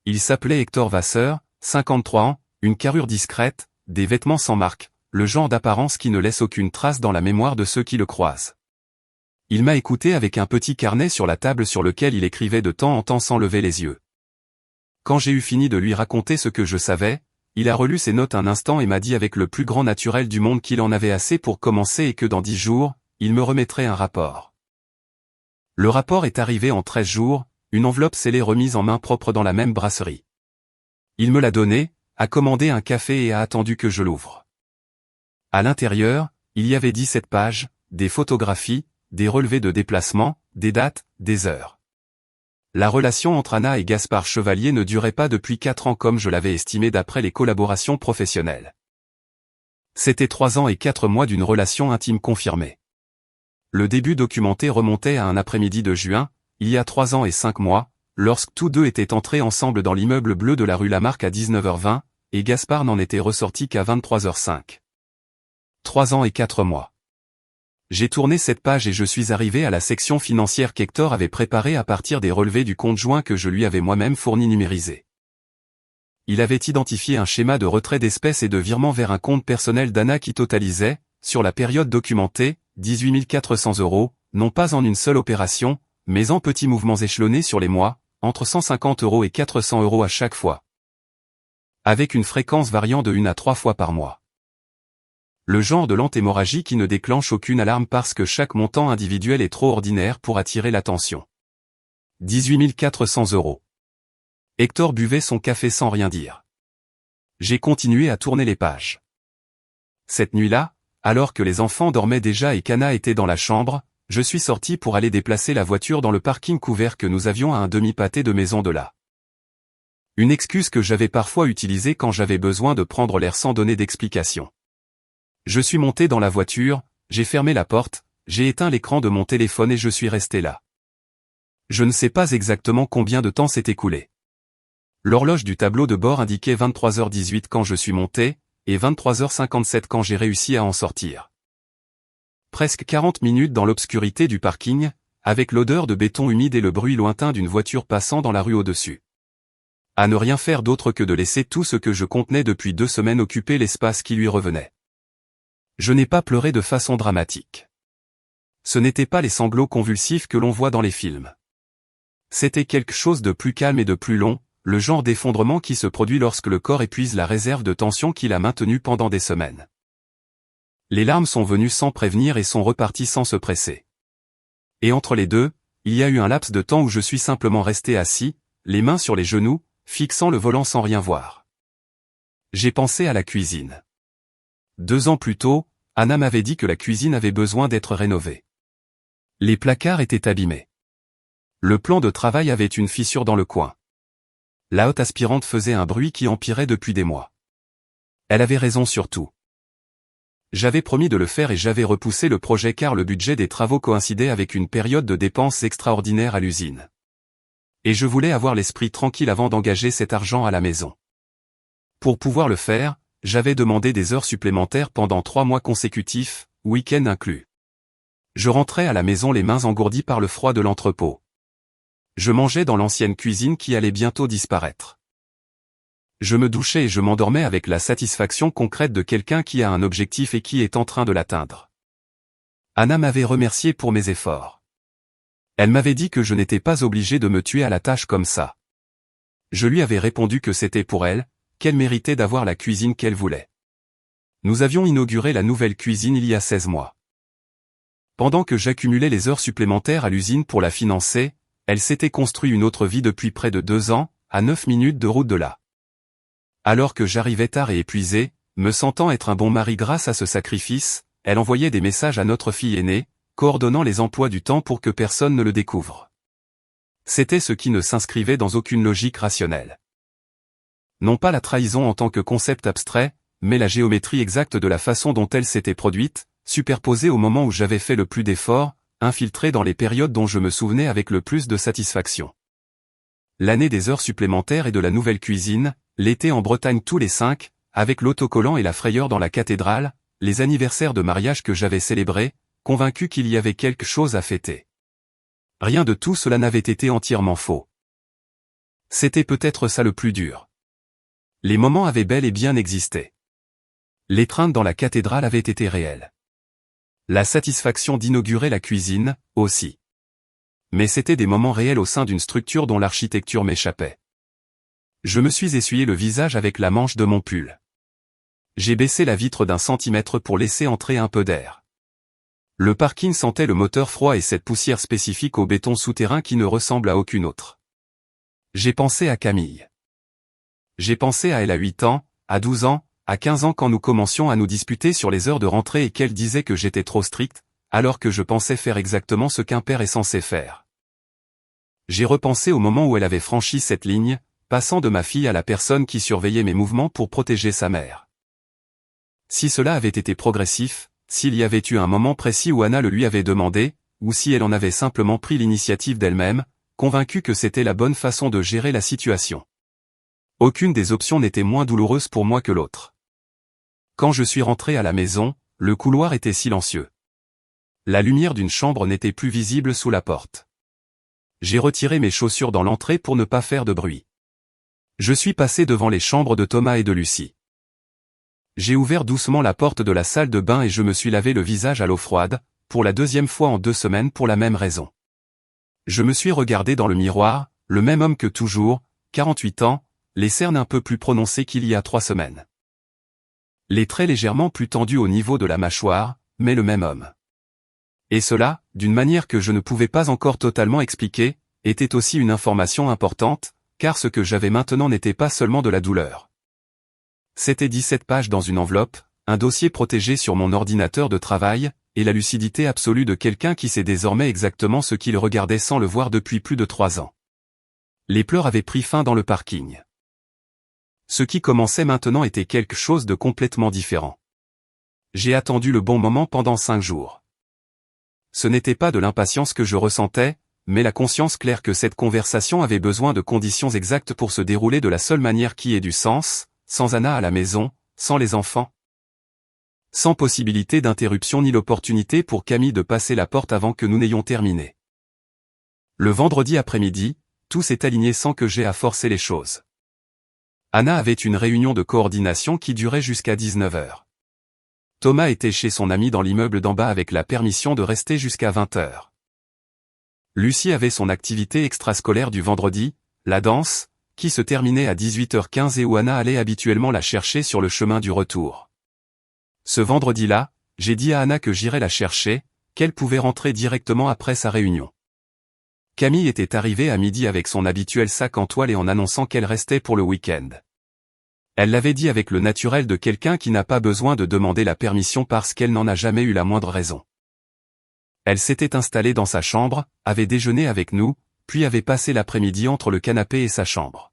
Il s'appelait Hector Vasseur, 53 ans, une carrure discrète, des vêtements sans marque, le genre d'apparence qui ne laisse aucune trace dans la mémoire de ceux qui le croisent. Il m'a écouté avec un petit carnet sur la table sur lequel il écrivait de temps en temps sans lever les yeux. Quand j'ai eu fini de lui raconter ce que je savais, il a relu ses notes un instant et m'a dit avec le plus grand naturel du monde qu'il en avait assez pour commencer et que dans 10 jours, il me remettrait un rapport. Le rapport est arrivé en 13 jours, une enveloppe scellée remise en main propre dans la même brasserie. Il me l'a donnée, a commandé un café et a attendu que je l'ouvre. À l'intérieur, il y avait 17 pages, des photographies, des relevés de déplacement, des dates, des heures. La relation entre Anna et Gaspard Chevalier ne durait pas depuis 4 ans comme je l'avais estimé d'après les collaborations professionnelles. C'était 3 ans et 4 mois d'une relation intime confirmée. Le début documenté remontait à un après-midi de juin, il y a 3 ans et 5 mois, lorsque tous deux étaient entrés ensemble dans l'immeuble bleu de la rue Lamarck à 19h20, et Gaspard n'en était ressorti qu'à 23h05. 3 ans et 4 mois. J'ai tourné cette page et je suis arrivé à la section financière qu'Hector avait préparée à partir des relevés du compte joint que je lui avais moi-même fourni numérisé. Il avait identifié un schéma de retrait d'espèces et de virement vers un compte personnel d'Anna qui totalisait, sur la période documentée, 18 400 €, non pas en une seule opération, mais en petits mouvements échelonnés sur les mois, entre 150 € et 400 € à chaque fois. Avec une fréquence variant de 1 à 3 fois par mois. Le genre de lente hémorragie qui ne déclenche aucune alarme parce que chaque montant individuel est trop ordinaire pour attirer l'attention. 18 400 €. Hector buvait son café sans rien dire. J'ai continué à tourner les pages. Cette nuit-là, alors que les enfants dormaient déjà et qu'Anna était dans la chambre, je suis sorti pour aller déplacer la voiture dans le parking couvert que nous avions à un demi-pâté de maison de là. Une excuse que j'avais parfois utilisée quand j'avais besoin de prendre l'air sans donner d'explication. Je suis monté dans la voiture, j'ai fermé la porte, j'ai éteint l'écran de mon téléphone et je suis resté là. Je ne sais pas exactement combien de temps s'est écoulé. L'horloge du tableau de bord indiquait 23h18 quand je suis monté, et 23h57 quand j'ai réussi à en sortir. Presque 40 minutes dans l'obscurité du parking, avec l'odeur de béton humide et le bruit lointain d'une voiture passant dans la rue au-dessus. À ne rien faire d'autre que de laisser tout ce que je contenais depuis 2 semaines occuper l'espace qui lui revenait. Je n'ai pas pleuré de façon dramatique. Ce n'étaient pas les sanglots convulsifs que l'on voit dans les films. C'était quelque chose de plus calme et de plus long, le genre d'effondrement qui se produit lorsque le corps épuise la réserve de tension qu'il a maintenue pendant des semaines. Les larmes sont venues sans prévenir et sont reparties sans se presser. Et entre les deux, il y a eu un laps de temps où je suis simplement resté assis, les mains sur les genoux, fixant le volant sans rien voir. J'ai pensé à la cuisine. 2 ans plus tôt, Anna m'avait dit que la cuisine avait besoin d'être rénovée. Les placards étaient abîmés. Le plan de travail avait une fissure dans le coin. La hotte aspirante faisait un bruit qui empirait depuis des mois. Elle avait raison sur tout. J'avais promis de le faire et j'avais repoussé le projet car le budget des travaux coïncidait avec une période de dépenses extraordinaires à l'usine. Et je voulais avoir l'esprit tranquille avant d'engager cet argent à la maison. Pour pouvoir le faire, j'avais demandé des heures supplémentaires pendant 3 mois consécutifs, week-end inclus. Je rentrais à la maison les mains engourdies par le froid de l'entrepôt. Je mangeais dans l'ancienne cuisine qui allait bientôt disparaître. Je me douchais et je m'endormais avec la satisfaction concrète de quelqu'un qui a un objectif et qui est en train de l'atteindre. Anna m'avait remercié pour mes efforts. Elle m'avait dit que je n'étais pas obligé de me tuer à la tâche comme ça. Je lui avais répondu que c'était pour elle, qu'elle méritait d'avoir la cuisine qu'elle voulait. Nous avions inauguré la nouvelle cuisine il y a 16 mois. Pendant que j'accumulais les heures supplémentaires à l'usine pour la financer, elle s'était construit une autre vie depuis près de 2 ans, à 9 minutes de route de là. Alors que j'arrivais tard et épuisé, me sentant être un bon mari grâce à ce sacrifice, elle envoyait des messages à notre fille aînée, coordonnant les emplois du temps pour que personne ne le découvre. C'était ce qui ne s'inscrivait dans aucune logique rationnelle. Non pas la trahison en tant que concept abstrait, mais la géométrie exacte de la façon dont elle s'était produite, superposée au moment où j'avais fait le plus d'efforts, infiltrée dans les périodes dont je me souvenais avec le plus de satisfaction. L'année des heures supplémentaires et de la nouvelle cuisine, l'été en Bretagne tous les 5, avec l'autocollant et la frayeur dans la cathédrale, les anniversaires de mariage que j'avais célébrés, convaincu qu'il y avait quelque chose à fêter. Rien de tout cela n'avait été entièrement faux. C'était peut-être ça le plus dur. Les moments avaient bel et bien existé. L'étreinte dans la cathédrale avait été réelle. La satisfaction d'inaugurer la cuisine, aussi. Mais c'étaient des moments réels au sein d'une structure dont l'architecture m'échappait. Je me suis essuyé le visage avec la manche de mon pull. J'ai baissé la vitre d'1 centimètre pour laisser entrer un peu d'air. Le parking sentait le moteur froid et cette poussière spécifique au béton souterrain qui ne ressemble à aucune autre. J'ai pensé à Camille. J'ai pensé à elle à 8 ans, à 12 ans, à 15 ans quand nous commencions à nous disputer sur les heures de rentrée et qu'elle disait que j'étais trop strict, alors que je pensais faire exactement ce qu'un père est censé faire. J'ai repensé au moment où elle avait franchi cette ligne, passant de ma fille à la personne qui surveillait mes mouvements pour protéger sa mère. Si cela avait été progressif, s'il y avait eu un moment précis où Anna le lui avait demandé, ou si elle en avait simplement pris l'initiative d'elle-même, convaincue que c'était la bonne façon de gérer la situation. Aucune des options n'était moins douloureuse pour moi que l'autre. Quand je suis rentré à la maison, le couloir était silencieux. La lumière d'une chambre n'était plus visible sous la porte. J'ai retiré mes chaussures dans l'entrée pour ne pas faire de bruit. Je suis passé devant les chambres de Thomas et de Lucie. J'ai ouvert doucement la porte de la salle de bain et je me suis lavé le visage à l'eau froide, pour la 2e fois en 2 semaines pour la même raison. Je me suis regardé dans le miroir, le même homme que toujours, 48 ans, les cernes un peu plus prononcées qu'il y a 3 semaines. Les traits légèrement plus tendus au niveau de la mâchoire, mais le même homme. Et cela, d'une manière que je ne pouvais pas encore totalement expliquer, était aussi une information importante, car ce que j'avais maintenant n'était pas seulement de la douleur. C'était 17 pages dans une enveloppe, un dossier protégé sur mon ordinateur de travail, et la lucidité absolue de quelqu'un qui sait désormais exactement ce qu'il regardait sans le voir depuis plus de 3 ans. Les pleurs avaient pris fin dans le parking. Ce qui commençait maintenant était quelque chose de complètement différent. J'ai attendu le bon moment pendant 5 jours. Ce n'était pas de l'impatience que je ressentais, mais la conscience claire que cette conversation avait besoin de conditions exactes pour se dérouler de la seule manière qui ait du sens, sans Anna à la maison, sans les enfants. Sans possibilité d'interruption ni l'opportunité pour Camille de passer la porte avant que nous n'ayons terminé. Le vendredi après-midi, tout s'est aligné sans que j'aie à forcer les choses. Anna avait une réunion de coordination qui durait jusqu'à 19 h. Thomas était chez son ami dans l'immeuble d'en bas avec la permission de rester jusqu'à 20 h. Lucie avait son activité extrascolaire du vendredi, la danse, qui se terminait à 18h15 et où Anna allait habituellement la chercher sur le chemin du retour. Ce vendredi-là, j'ai dit à Anna que j'irais la chercher, qu'elle pouvait rentrer directement après sa réunion. Camille était arrivée à midi avec son habituel sac en toile et en annonçant qu'elle restait pour le week-end. Elle l'avait dit avec le naturel de quelqu'un qui n'a pas besoin de demander la permission parce qu'elle n'en a jamais eu la moindre raison. Elle s'était installée dans sa chambre, avait déjeuné avec nous, puis avait passé l'après-midi entre le canapé et sa chambre.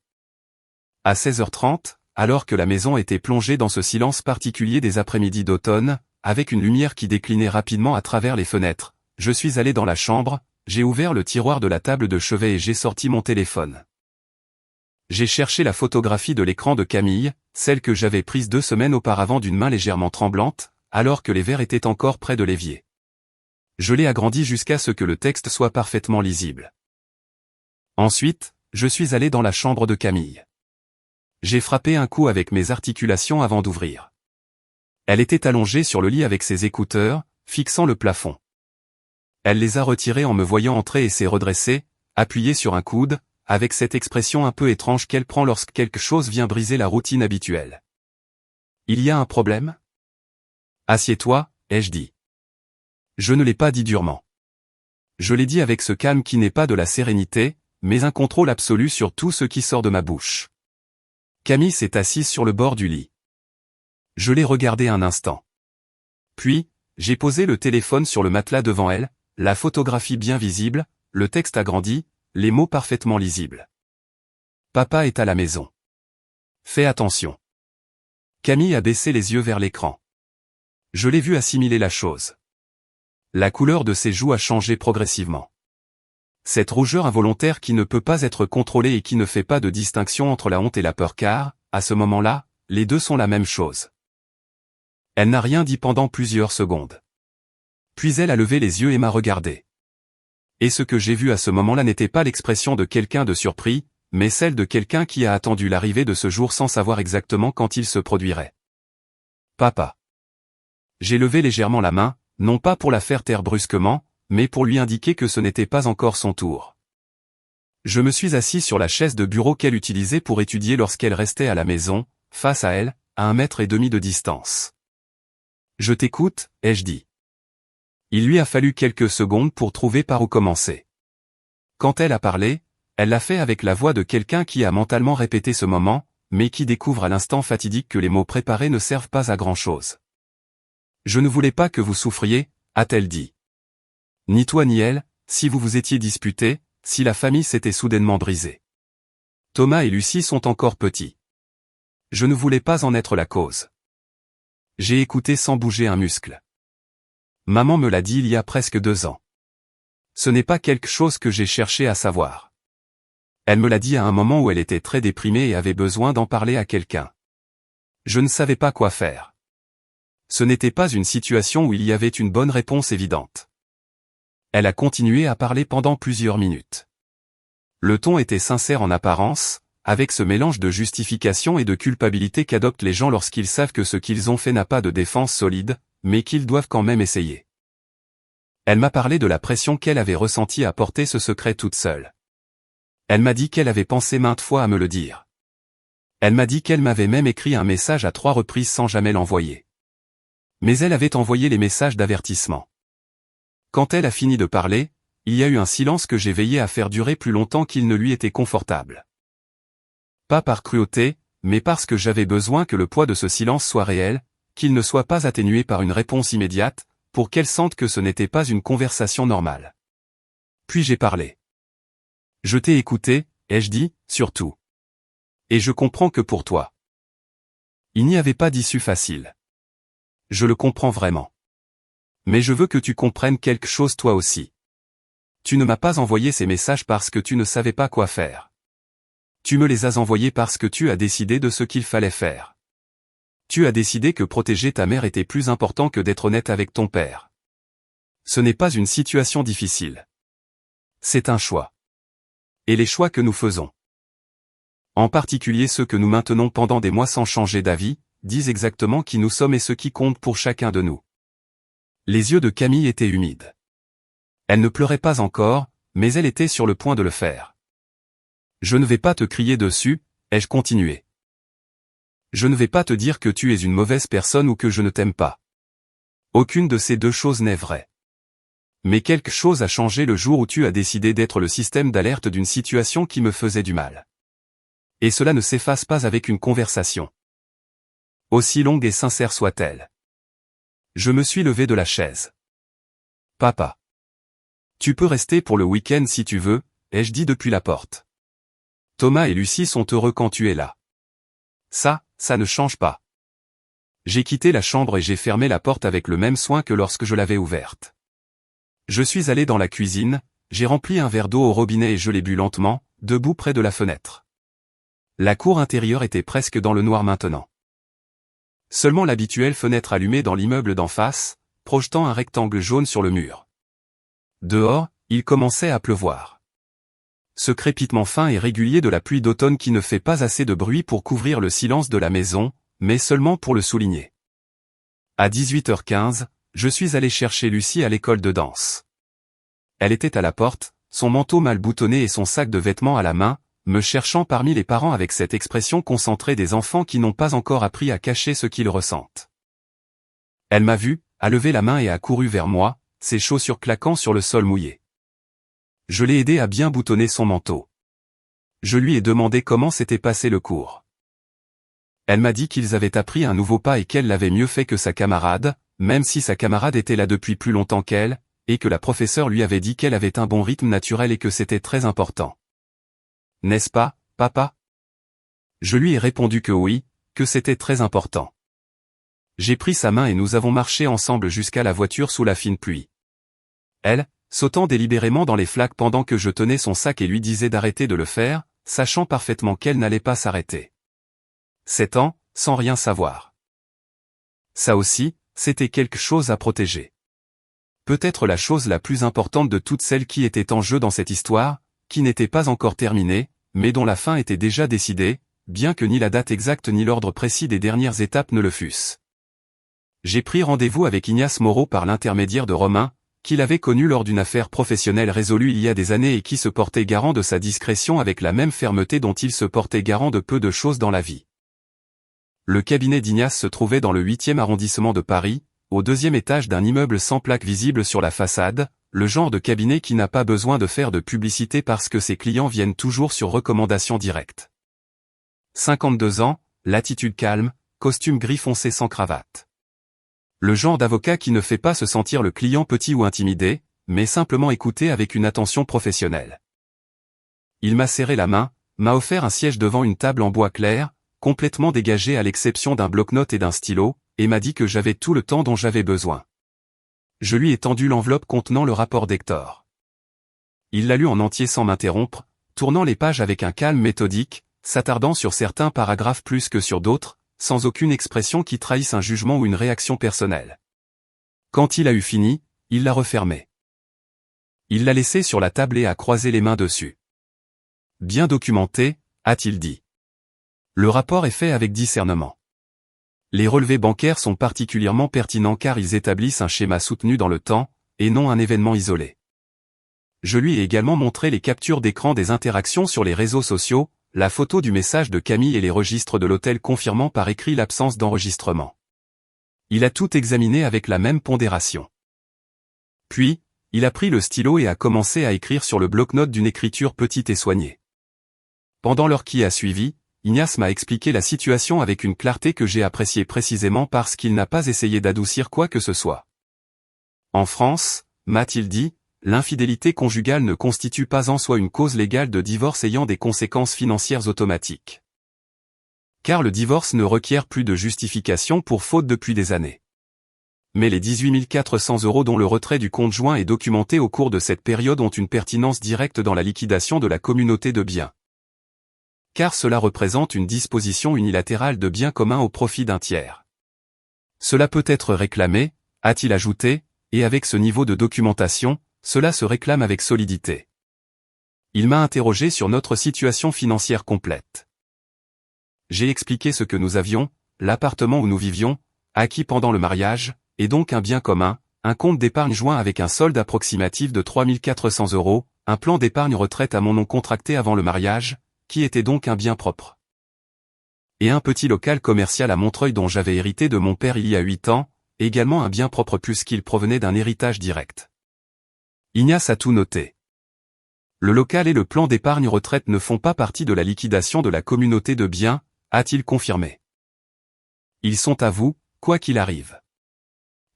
À 16h30, alors que la maison était plongée dans ce silence particulier des après-midi d'automne, avec une lumière qui déclinait rapidement à travers les fenêtres, je suis allé dans la chambre, j'ai ouvert le tiroir de la table de chevet et j'ai sorti mon téléphone. J'ai cherché la photographie de l'écran de Camille, celle que j'avais prise 2 semaines auparavant d'une main légèrement tremblante, alors que les verres étaient encore près de l'évier. Je l'ai agrandi jusqu'à ce que le texte soit parfaitement lisible. Ensuite, je suis allé dans la chambre de Camille. J'ai frappé un coup avec mes articulations avant d'ouvrir. Elle était allongée sur le lit avec ses écouteurs, fixant le plafond. Elle les a retirés en me voyant entrer et s'est redressée, appuyée sur un coude, avec cette expression un peu étrange qu'elle prend lorsque quelque chose vient briser la routine habituelle. « Il y a un problème ? » ?»« Assieds-toi, » ai-je dit. Je ne l'ai pas dit durement. Je l'ai dit avec ce calme qui n'est pas de la sérénité, mais un contrôle absolu sur tout ce qui sort de ma bouche. Camille s'est assise sur le bord du lit. Je l'ai regardée un instant. Puis, j'ai posé le téléphone sur le matelas devant elle, la photographie bien visible, le texte agrandi, les mots parfaitement lisibles. Papa est à la maison. Fais attention. Camille a baissé les yeux vers l'écran. Je l'ai vu assimiler la chose. La couleur de ses joues a changé progressivement. Cette rougeur involontaire qui ne peut pas être contrôlée et qui ne fait pas de distinction entre la honte et la peur car, à ce moment-là, les deux sont la même chose. Elle n'a rien dit pendant plusieurs secondes. Puis elle a levé les yeux et m'a regardé. Et ce que j'ai vu à ce moment-là n'était pas l'expression de quelqu'un de surpris, mais celle de quelqu'un qui a attendu l'arrivée de ce jour sans savoir exactement quand il se produirait. Papa. J'ai levé légèrement la main, non pas pour la faire taire brusquement, mais pour lui indiquer que ce n'était pas encore son tour. Je me suis assis sur la chaise de bureau qu'elle utilisait pour étudier lorsqu'elle restait à la maison, face à elle, à 1,5 m de distance. Je t'écoute, ai-je dit. Il lui a fallu quelques secondes pour trouver par où commencer. Quand elle a parlé, elle l'a fait avec la voix de quelqu'un qui a mentalement répété ce moment, mais qui découvre à l'instant fatidique que les mots préparés ne servent pas à grand-chose. Je ne voulais pas que vous souffriez, a-t-elle dit. Ni toi ni elle, si vous vous étiez disputés, si la famille s'était soudainement brisée. Thomas et Lucie sont encore petits. Je ne voulais pas en être la cause. J'ai écouté sans bouger un muscle. Maman me l'a dit il y a presque 2 ans. Ce n'est pas quelque chose que j'ai cherché à savoir. Elle me l'a dit à un moment où elle était très déprimée et avait besoin d'en parler à quelqu'un. Je ne savais pas quoi faire. Ce n'était pas une situation où il y avait une bonne réponse évidente. Elle a continué à parler pendant plusieurs minutes. Le ton était sincère en apparence, avec ce mélange de justification et de culpabilité qu'adoptent les gens lorsqu'ils savent que ce qu'ils ont fait n'a pas de défense solide, mais qu'ils doivent quand même essayer. Elle m'a parlé de la pression qu'elle avait ressentie à porter ce secret toute seule. Elle m'a dit qu'elle avait pensé maintes fois à me le dire. Elle m'a dit qu'elle m'avait même écrit un message à 3 reprises sans jamais l'envoyer. Mais elle avait envoyé les messages d'avertissement. Quand elle a fini de parler, il y a eu un silence que j'ai veillé à faire durer plus longtemps qu'il ne lui était confortable. Pas par cruauté, mais parce que j'avais besoin que le poids de ce silence soit réel, qu'il ne soit pas atténué par une réponse immédiate, pour qu'elle sente que ce n'était pas une conversation normale. Puis j'ai parlé. Je t'ai écouté, ai-je dit, surtout. Et je comprends que pour toi. Il n'y avait pas d'issue facile. Je le comprends vraiment. Mais je veux que tu comprennes quelque chose toi aussi. Tu ne m'as pas envoyé ces messages parce que tu ne savais pas quoi faire. Tu me les as envoyés parce que tu as décidé de ce qu'il fallait faire. Tu as décidé que protéger ta mère était plus important que d'être honnête avec ton père. Ce n'est pas une situation difficile. C'est un choix. Et les choix que nous faisons, en particulier ceux que nous maintenons pendant des mois sans changer d'avis, disent exactement qui nous sommes et ce qui compte pour chacun de nous. Les yeux de Camille étaient humides. Elle ne pleurait pas encore, mais elle était sur le point de le faire. Je ne vais pas te crier dessus, ai-je continué. Je ne vais pas te dire que tu es une mauvaise personne ou que je ne t'aime pas. Aucune de ces deux choses n'est vraie. Mais quelque chose a changé le jour où tu as décidé d'être le système d'alerte d'une situation qui me faisait du mal. Et cela ne s'efface pas avec une conversation. Aussi longue et sincère soit-elle. Je me suis levé de la chaise. Papa. Tu peux rester pour le week-end si tu veux, ai-je dit depuis la porte. Thomas et Lucie sont heureux quand tu es là. Ça ne change pas. J'ai quitté la chambre et j'ai fermé la porte avec le même soin que lorsque je l'avais ouverte. Je suis allé dans la cuisine, j'ai rempli un verre d'eau au robinet et je l'ai bu lentement, debout près de la fenêtre. La cour intérieure était presque dans le noir maintenant. Seulement l'habituelle fenêtre allumée dans l'immeuble d'en face, projetant un rectangle jaune sur le mur. Dehors, il commençait à pleuvoir. Ce crépitement fin et régulier de la pluie d'automne qui ne fait pas assez de bruit pour couvrir le silence de la maison, mais seulement pour le souligner. À 18h15, je suis allé chercher Lucie à l'école de danse. Elle était à la porte, son manteau mal boutonné et son sac de vêtements à la main, me cherchant parmi les parents avec cette expression concentrée des enfants qui n'ont pas encore appris à cacher ce qu'ils ressentent. Elle m'a vu, a levé la main et a couru vers moi, ses chaussures claquant sur le sol mouillé. Je l'ai aidé à bien boutonner son manteau. Je lui ai demandé comment s'était passé le cours. Elle m'a dit qu'ils avaient appris un nouveau pas et qu'elle l'avait mieux fait que sa camarade, même si sa camarade était là depuis plus longtemps qu'elle, et que la professeure lui avait dit qu'elle avait un bon rythme naturel et que c'était très important. N'est-ce pas, papa? Je lui ai répondu que oui, que c'était très important. J'ai pris sa main et nous avons marché ensemble jusqu'à la voiture sous la fine pluie. Elle, sautant délibérément dans les flaques pendant que je tenais son sac et lui disais d'arrêter de le faire, sachant parfaitement qu'elle n'allait pas s'arrêter. 7 ans, sans rien savoir. Ça aussi, c'était quelque chose à protéger. Peut-être la chose la plus importante de toutes celles qui étaient en jeu dans cette histoire, qui n'était pas encore terminée, mais dont la fin était déjà décidée, bien que ni la date exacte ni l'ordre précis des dernières étapes ne le fussent. J'ai pris rendez-vous avec Ignace Moreau par l'intermédiaire de Romain, qu'il avait connu lors d'une affaire professionnelle résolue il y a des années et qui se portait garant de sa discrétion avec la même fermeté dont il se portait garant de peu de choses dans la vie. Le cabinet d'Ignace se trouvait dans le 8e arrondissement de Paris, au 2e étage d'un immeuble sans plaque visible sur la façade, le genre de cabinet qui n'a pas besoin de faire de publicité parce que ses clients viennent toujours sur recommandation directe. 52 ans, l'attitude calme, costume gris foncé sans cravate. Le genre d'avocat qui ne fait pas se sentir le client petit ou intimidé, mais simplement écouter avec une attention professionnelle. Il m'a serré la main, m'a offert un siège devant une table en bois clair, complètement dégagée à l'exception d'un bloc-notes et d'un stylo, et m'a dit que j'avais tout le temps dont j'avais besoin. Je lui ai tendu l'enveloppe contenant le rapport d'Hector. Il l'a lu en entier sans m'interrompre, tournant les pages avec un calme méthodique, s'attardant sur certains paragraphes plus que sur d'autres, sans aucune expression qui trahisse un jugement ou une réaction personnelle. Quand il a eu fini, il l'a refermé. Il l'a laissé sur la table et a croisé les mains dessus. Bien documenté, a-t-il dit. Le rapport est fait avec discernement. Les relevés bancaires sont particulièrement pertinents car ils établissent un schéma soutenu dans le temps, et non un événement isolé. Je lui ai également montré les captures d'écran des interactions sur les réseaux sociaux, la photo du message de Camille et les registres de l'hôtel confirmant par écrit l'absence d'enregistrement. Il a tout examiné avec la même pondération. Puis, il a pris le stylo et a commencé à écrire sur le bloc-notes d'une écriture petite et soignée. Pendant l'heure qui a suivi, Ignace m'a expliqué la situation avec une clarté que j'ai appréciée précisément parce qu'il n'a pas essayé d'adoucir quoi que ce soit. En France, m'a-t-il dit, l'infidélité conjugale ne constitue pas en soi une cause légale de divorce ayant des conséquences financières automatiques. Car le divorce ne requiert plus de justification pour faute depuis des années. Mais les 18 400 € dont le retrait du compte joint est documenté au cours de cette période ont une pertinence directe dans la liquidation de la communauté de biens. Car cela représente une disposition unilatérale de biens communs au profit d'un tiers. Cela peut être réclamé, a-t-il ajouté, et avec ce niveau de documentation, cela se réclame avec solidité. Il m'a interrogé sur notre situation financière complète. J'ai expliqué ce que nous avions, l'appartement où nous vivions, acquis pendant le mariage, et donc un bien commun, un compte d'épargne joint avec un solde approximatif de 3 400 €, un plan d'épargne retraite à mon nom contracté avant le mariage, qui était donc un bien propre. Et un petit local commercial à Montreuil dont j'avais hérité de mon père il y a 8 ans, également un bien propre puisqu'il provenait d'un héritage direct. Ignace a tout noté. Le local et le plan d'épargne retraite ne font pas partie de la liquidation de la communauté de biens, a-t-il confirmé. Ils sont à vous, quoi qu'il arrive.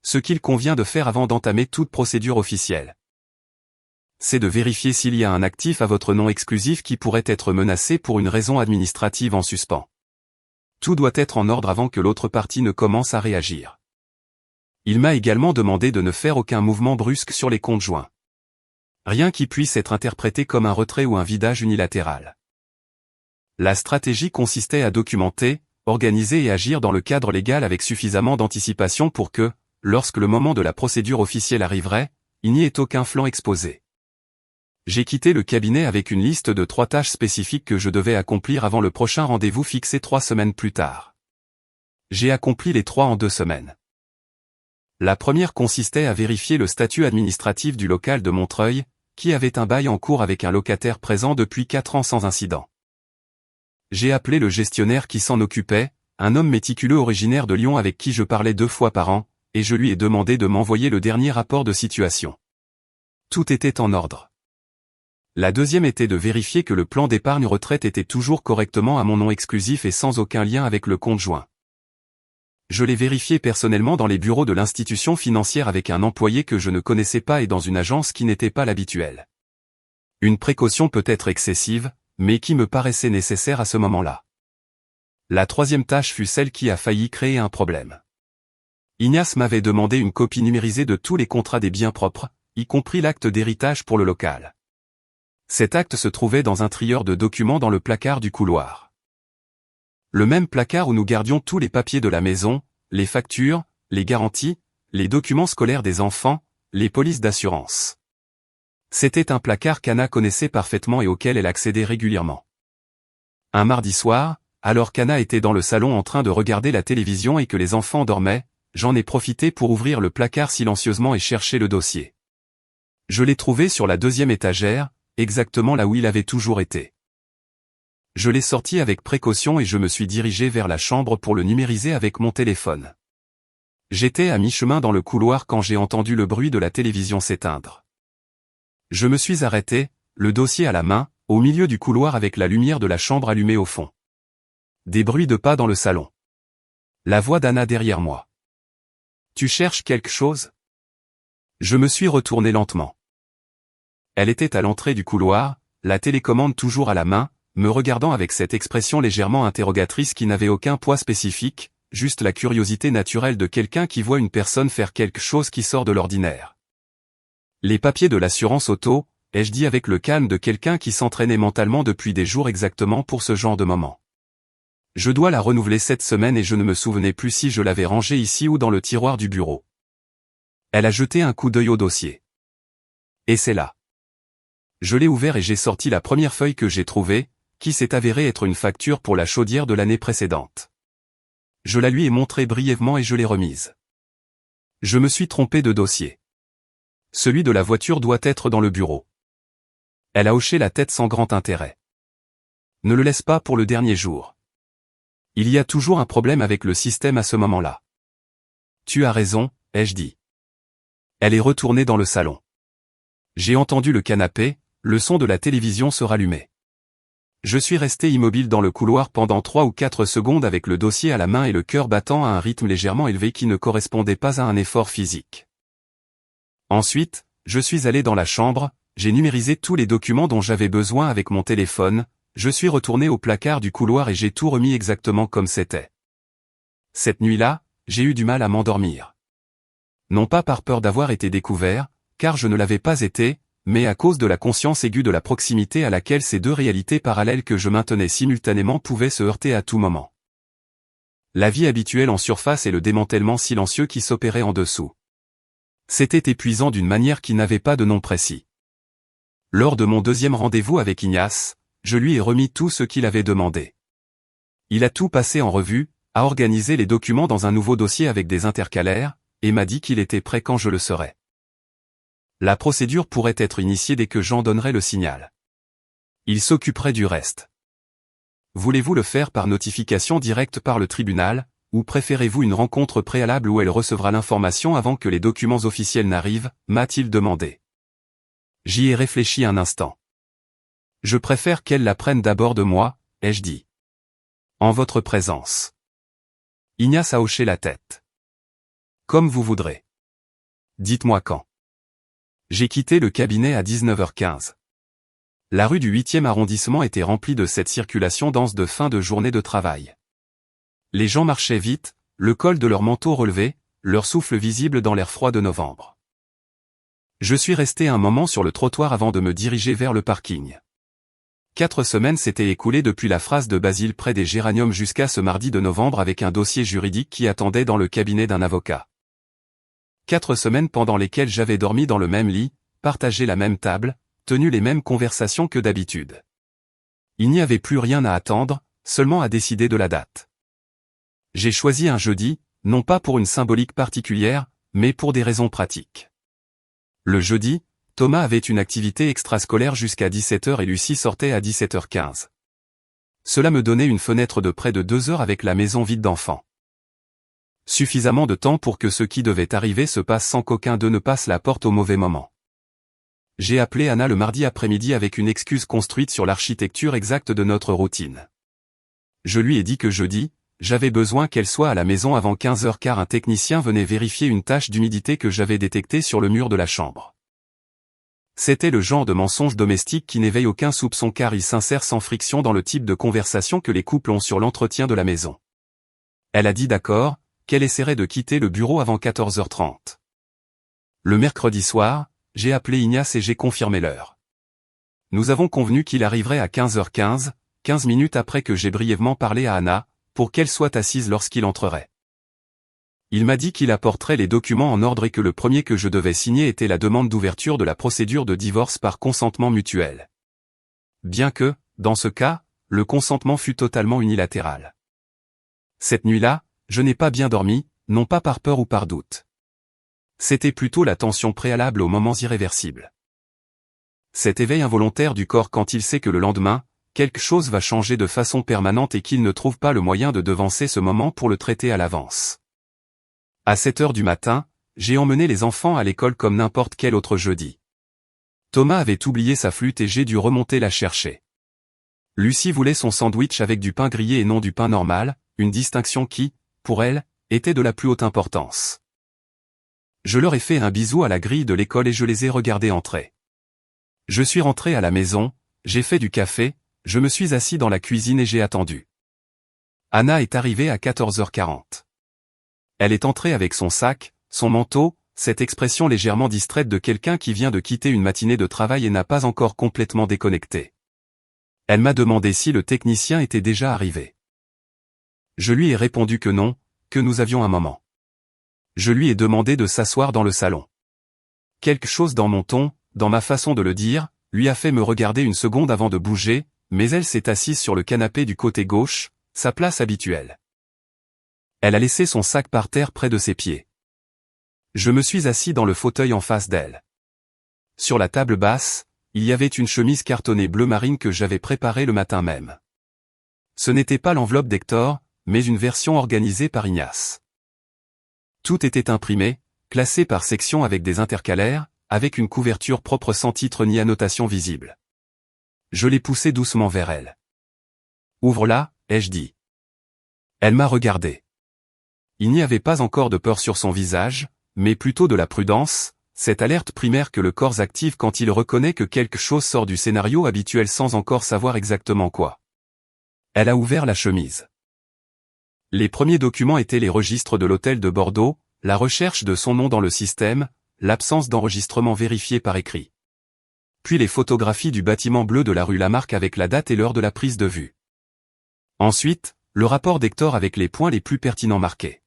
Ce qu'il convient de faire avant d'entamer toute procédure officielle, c'est de vérifier s'il y a un actif à votre nom exclusif qui pourrait être menacé pour une raison administrative en suspens. Tout doit être en ordre avant que l'autre partie ne commence à réagir. Il m'a également demandé de ne faire aucun mouvement brusque sur les comptes joints. Rien qui puisse être interprété comme un retrait ou un vidage unilatéral. La stratégie consistait à documenter, organiser et agir dans le cadre légal avec suffisamment d'anticipation pour que, lorsque le moment de la procédure officielle arriverait, il n'y ait aucun flanc exposé. J'ai quitté le cabinet avec une liste de 3 tâches spécifiques que je devais accomplir avant le prochain rendez-vous fixé 3 semaines plus tard. J'ai accompli les 3 en 2 semaines. La première consistait à vérifier le statut administratif du local de Montreuil, qui avait un bail en cours avec un locataire présent depuis 4 ans sans incident. J'ai appelé le gestionnaire qui s'en occupait, un homme méticuleux originaire de Lyon avec qui je parlais 2 fois par an, et je lui ai demandé de m'envoyer le dernier rapport de situation. Tout était en ordre. La deuxième était de vérifier que le plan d'épargne retraite était toujours correctement à mon nom exclusif et sans aucun lien avec le compte joint. Je l'ai vérifié personnellement dans les bureaux de l'institution financière avec un employé que je ne connaissais pas et dans une agence qui n'était pas l'habituelle. Une précaution peut être excessive, mais qui me paraissait nécessaire à ce moment-là. La troisième tâche fut celle qui a failli créer un problème. Ignace m'avait demandé une copie numérisée de tous les contrats des biens propres, y compris l'acte d'héritage pour le local. Cet acte se trouvait dans un trieur de documents dans le placard du couloir. Le même placard où nous gardions tous les papiers de la maison, les factures, les garanties, les documents scolaires des enfants, les polices d'assurance. C'était un placard qu'Anna connaissait parfaitement et auquel elle accédait régulièrement. Un mardi soir, alors qu'Anna était dans le salon en train de regarder la télévision et que les enfants dormaient, j'en ai profité pour ouvrir le placard silencieusement et chercher le dossier. Je l'ai trouvé sur la 2e étagère, exactement là où il avait toujours été. Je l'ai sorti avec précaution et je me suis dirigé vers la chambre pour le numériser avec mon téléphone. J'étais à mi-chemin dans le couloir quand j'ai entendu le bruit de la télévision s'éteindre. Je me suis arrêté, le dossier à la main, au milieu du couloir avec la lumière de la chambre allumée au fond. Des bruits de pas dans le salon. La voix d'Anna derrière moi. « Tu cherches quelque chose ?» Je me suis retourné lentement. Elle était à l'entrée du couloir, la télécommande toujours à la main, me regardant avec cette expression légèrement interrogatrice qui n'avait aucun poids spécifique, juste la curiosité naturelle de quelqu'un qui voit une personne faire quelque chose qui sort de l'ordinaire. Les papiers de l'assurance auto, ai-je dit avec le calme de quelqu'un qui s'entraînait mentalement depuis des jours exactement pour ce genre de moment. Je dois la renouveler cette semaine et je ne me souvenais plus si je l'avais rangée ici ou dans le tiroir du bureau. Elle a jeté un coup d'œil au dossier. Et c'est là. Je l'ai ouvert et j'ai sorti la première feuille que j'ai trouvée, qui s'est avérée être une facture pour la chaudière de l'année précédente. Je la lui ai montrée brièvement et je l'ai remise. Je me suis trompé de dossier. Celui de la voiture doit être dans le bureau. Elle a hoché la tête sans grand intérêt. Ne le laisse pas pour le dernier jour. Il y a toujours un problème avec le système à ce moment-là. Tu as raison, ai-je dit. Elle est retournée dans le salon. J'ai entendu le canapé, le son de la télévision se rallumer. Je suis resté immobile dans le couloir pendant 3 ou 4 secondes avec le dossier à la main et le cœur battant à un rythme légèrement élevé qui ne correspondait pas à un effort physique. Ensuite, je suis allé dans la chambre, j'ai numérisé tous les documents dont j'avais besoin avec mon téléphone, je suis retourné au placard du couloir et j'ai tout remis exactement comme c'était. Cette nuit-là, j'ai eu du mal à m'endormir. Non pas par peur d'avoir été découvert, car je ne l'avais pas été, mais à cause de la conscience aiguë de la proximité à laquelle ces deux réalités parallèles que je maintenais simultanément pouvaient se heurter à tout moment. La vie habituelle en surface et le démantèlement silencieux qui s'opérait en dessous. C'était épuisant d'une manière qui n'avait pas de nom précis. Lors de mon 2e rendez-vous avec Ignace, je lui ai remis tout ce qu'il avait demandé. Il a tout passé en revue, a organisé les documents dans un nouveau dossier avec des intercalaires, et m'a dit qu'il était prêt quand je le serais. La procédure pourrait être initiée dès que j'en donnerais le signal. Il s'occuperait du reste. Voulez-vous le faire par notification directe par le tribunal, ou préférez-vous une rencontre préalable où elle recevra l'information avant que les documents officiels n'arrivent, m'a-t-il demandé. J'y ai réfléchi un instant. Je préfère qu'elle l'apprenne d'abord de moi, ai-je dit. En votre présence. Ignace a hoché la tête. Comme vous voudrez. Dites-moi quand. J'ai quitté le cabinet à 19h15. La rue du 8e arrondissement était remplie de cette circulation dense de fin de journée de travail. Les gens marchaient vite, le col de leur manteau relevé, leur souffle visible dans l'air froid de novembre. Je suis resté un moment sur le trottoir avant de me diriger vers le parking. 4 semaines s'étaient écoulées depuis la phrase de Basile près des géraniums jusqu'à ce mardi de novembre avec un dossier juridique qui attendait dans le cabinet d'un avocat. 4 semaines pendant lesquelles j'avais dormi dans le même lit, partagé la même table, tenu les mêmes conversations que d'habitude. Il n'y avait plus rien à attendre, seulement à décider de la date. J'ai choisi un jeudi, non pas pour une symbolique particulière, mais pour des raisons pratiques. Le jeudi, Thomas avait une activité extrascolaire jusqu'à 17h et Lucie sortait à 17h15. Cela me donnait une fenêtre de près de 2 heures avec la maison vide d'enfants. Suffisamment de temps pour que ce qui devait arriver se passe sans qu'aucun d'eux ne passe la porte au mauvais moment. J'ai appelé Anna le mardi après-midi avec une excuse construite sur l'architecture exacte de notre routine. Je lui ai dit que jeudi, j'avais besoin qu'elle soit à la maison avant 15h car un technicien venait vérifier une tache d'humidité que j'avais détectée sur le mur de la chambre. C'était le genre de mensonge domestique qui n'éveille aucun soupçon car il s'insère sans friction dans le type de conversation que les couples ont sur l'entretien de la maison. Elle a dit d'accord, qu'elle essaierait de quitter le bureau avant 14h30. Le mercredi soir, j'ai appelé Ignace et j'ai confirmé l'heure. Nous avons convenu qu'il arriverait à 15h15, 15 minutes après que j'ai brièvement parlé à Anna, pour qu'elle soit assise lorsqu'il entrerait. Il m'a dit qu'il apporterait les documents en ordre et que le premier que je devais signer était la demande d'ouverture de la procédure de divorce par consentement mutuel. Bien que, dans ce cas, le consentement fut totalement unilatéral. Cette nuit-là, je n'ai pas bien dormi, non pas par peur ou par doute. C'était plutôt la tension préalable aux moments irréversibles. Cet éveil involontaire du corps quand il sait que le lendemain, quelque chose va changer de façon permanente et qu'il ne trouve pas le moyen de devancer ce moment pour le traiter à l'avance. À 7 heures du matin, j'ai emmené les enfants à l'école comme n'importe quel autre jeudi. Thomas avait oublié sa flûte et j'ai dû remonter la chercher. Lucie voulait son sandwich avec du pain grillé et non du pain normal, une distinction qui, pour elle, était de la plus haute importance. Je leur ai fait un bisou à la grille de l'école et je les ai regardés entrer. Je suis rentré à la maison, j'ai fait du café, je me suis assis dans la cuisine et j'ai attendu. Anna est arrivée à 14h40. Elle est entrée avec son sac, son manteau, cette expression légèrement distraite de quelqu'un qui vient de quitter une matinée de travail et n'a pas encore complètement déconnecté. Elle m'a demandé si le technicien était déjà arrivé. Je lui ai répondu que non, que nous avions un moment. Je lui ai demandé de s'asseoir dans le salon. Quelque chose dans mon ton, dans ma façon de le dire, lui a fait me regarder une seconde avant de bouger, mais elle s'est assise sur le canapé du côté gauche, sa place habituelle. Elle a laissé son sac par terre près de ses pieds. Je me suis assis dans le fauteuil en face d'elle. Sur la table basse, il y avait une chemise cartonnée bleu marine que j'avais préparée le matin même. Ce n'était pas l'enveloppe d'Hector, mais une version organisée par Ignace. Tout était imprimé, classé par section avec des intercalaires, avec une couverture propre sans titre ni annotation visible. Je l'ai poussée doucement vers elle. « Ouvre-la », ai-je dit. Elle m'a regardé. Il n'y avait pas encore de peur sur son visage, mais plutôt de la prudence, cette alerte primaire que le corps active quand il reconnaît que quelque chose sort du scénario habituel sans encore savoir exactement quoi. Elle a ouvert la chemise. Les premiers documents étaient les registres de l'hôtel de Bordeaux, la recherche de son nom dans le système, l'absence d'enregistrement vérifié par écrit. Puis les photographies du bâtiment bleu de la rue Lamarck avec la date et l'heure de la prise de vue. Ensuite, le rapport d'Hector avec les points les plus pertinents marqués.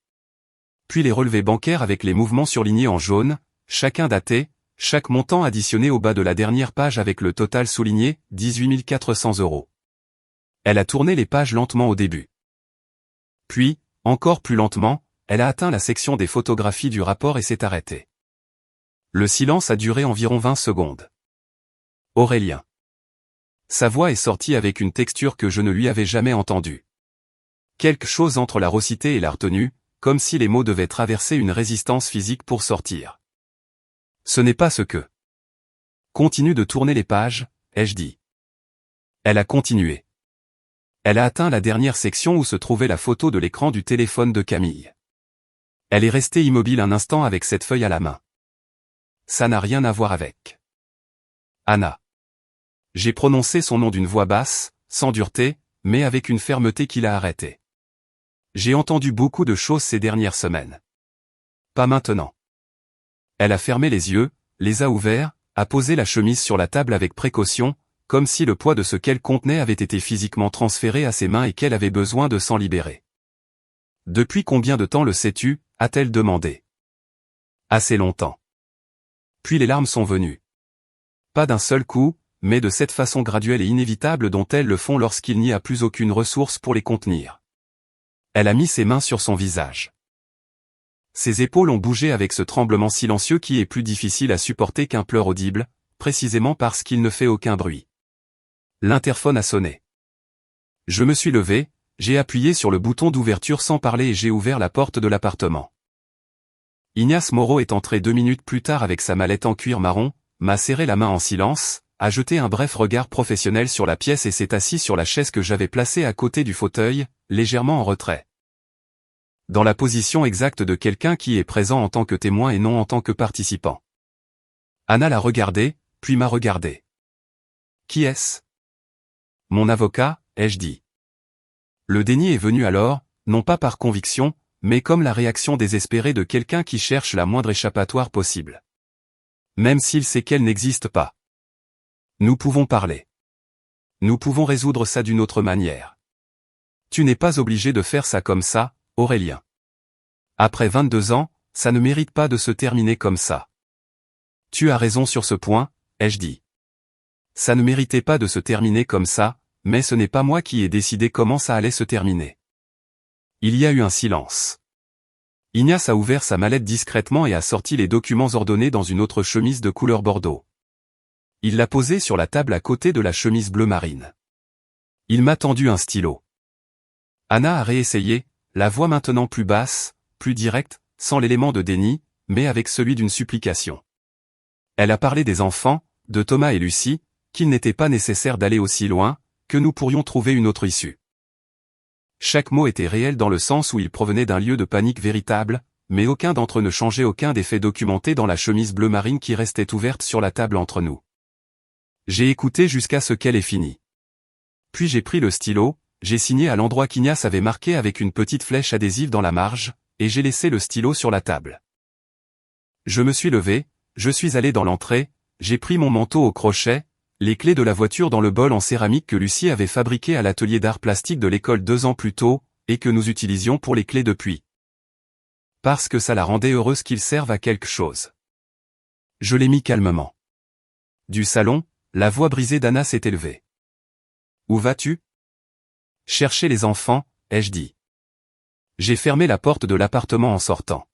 Puis les relevés bancaires avec les mouvements surlignés en jaune, chacun daté, chaque montant additionné au bas de la dernière page avec le total souligné, 18 400 €. Elle a tourné les pages lentement au début. Puis, encore plus lentement, elle a atteint la section des photographies du rapport et s'est arrêtée. Le silence a duré environ 20 secondes. Aurélien. Sa voix est sortie avec une texture que je ne lui avais jamais entendue. Quelque chose entre la raucité et la retenue, comme si les mots devaient traverser une résistance physique pour sortir. Ce n'est pas ce que. Continue de tourner les pages, ai-je dit. Elle a continué. Elle a atteint la dernière section où se trouvait la photo de l'écran du téléphone de Camille. Elle est restée immobile un instant avec cette feuille à la main. Ça n'a rien à voir avec. Anna. J'ai prononcé son nom d'une voix basse, sans dureté, mais avec une fermeté qui l'a arrêté. J'ai entendu beaucoup de choses ces dernières semaines. Pas maintenant. Elle a fermé les yeux, les a ouverts, a posé la chemise sur la table avec précaution, comme si le poids de ce qu'elle contenait avait été physiquement transféré à ses mains et qu'elle avait besoin de s'en libérer. Depuis combien de temps le sais-tu, a-t-elle demandé. Assez longtemps. Puis les larmes sont venues. Pas d'un seul coup, mais de cette façon graduelle et inévitable dont elles le font lorsqu'il n'y a plus aucune ressource pour les contenir. Elle a mis ses mains sur son visage. Ses épaules ont bougé avec ce tremblement silencieux qui est plus difficile à supporter qu'un pleur audible, précisément parce qu'il ne fait aucun bruit. L'interphone a sonné. Je me suis levé, j'ai appuyé sur le bouton d'ouverture sans parler et j'ai ouvert la porte de l'appartement. Ignace Moreau est entré 2 minutes plus tard avec sa mallette en cuir marron, m'a serré la main en silence, a jeté un bref regard professionnel sur la pièce et s'est assis sur la chaise que j'avais placée à côté du fauteuil, légèrement en retrait. Dans la position exacte de quelqu'un qui est présent en tant que témoin et non en tant que participant. Anna l'a regardé, puis m'a regardé. Qui est-ce? Mon avocat, ai-je dit. Le déni est venu alors, non pas par conviction, mais comme la réaction désespérée de quelqu'un qui cherche la moindre échappatoire possible. Même s'il sait qu'elle n'existe pas. Nous pouvons parler. Nous pouvons résoudre ça d'une autre manière. Tu n'es pas obligé de faire ça comme ça, Aurélien. Après 22 ans, ça ne mérite pas de se terminer comme ça. Tu as raison sur ce point, ai-je dit. Ça ne méritait pas de se terminer comme ça, mais ce n'est pas moi qui ai décidé comment ça allait se terminer. Il y a eu un silence. Ignace a ouvert sa mallette discrètement et a sorti les documents ordonnés dans une autre chemise de couleur bordeaux. Il l'a posée sur la table à côté de la chemise bleu marine. Il m'a tendu un stylo. Anna a réessayé, la voix maintenant plus basse, plus directe, sans l'élément de déni, mais avec celui d'une supplication. Elle a parlé des enfants, de Thomas et Lucie, qu'il n'était pas nécessaire d'aller aussi loin, que nous pourrions trouver une autre issue. Chaque mot était réel dans le sens où il provenait d'un lieu de panique véritable, mais aucun d'entre eux ne changeait aucun des faits documentés dans la chemise bleu marine qui restait ouverte sur la table entre nous. J'ai écouté jusqu'à ce qu'elle ait fini. Puis j'ai pris le stylo, j'ai signé à l'endroit qu'Ignace avait marqué avec une petite flèche adhésive dans la marge, et j'ai laissé le stylo sur la table. Je me suis levé, je suis allé dans l'entrée, j'ai pris mon manteau au crochet, les clés de la voiture dans le bol en céramique que Lucie avait fabriqué à l'atelier d'art plastique de l'école 2 ans plus tôt, et que nous utilisions pour les clés depuis. Parce que ça la rendait heureuse qu'ils servent à quelque chose. Je l'ai mis calmement. Du salon, la voix brisée d'Anna s'est élevée. Où vas-tu? Chercher les enfants, ai-je dit. J'ai fermé la porte de l'appartement en sortant.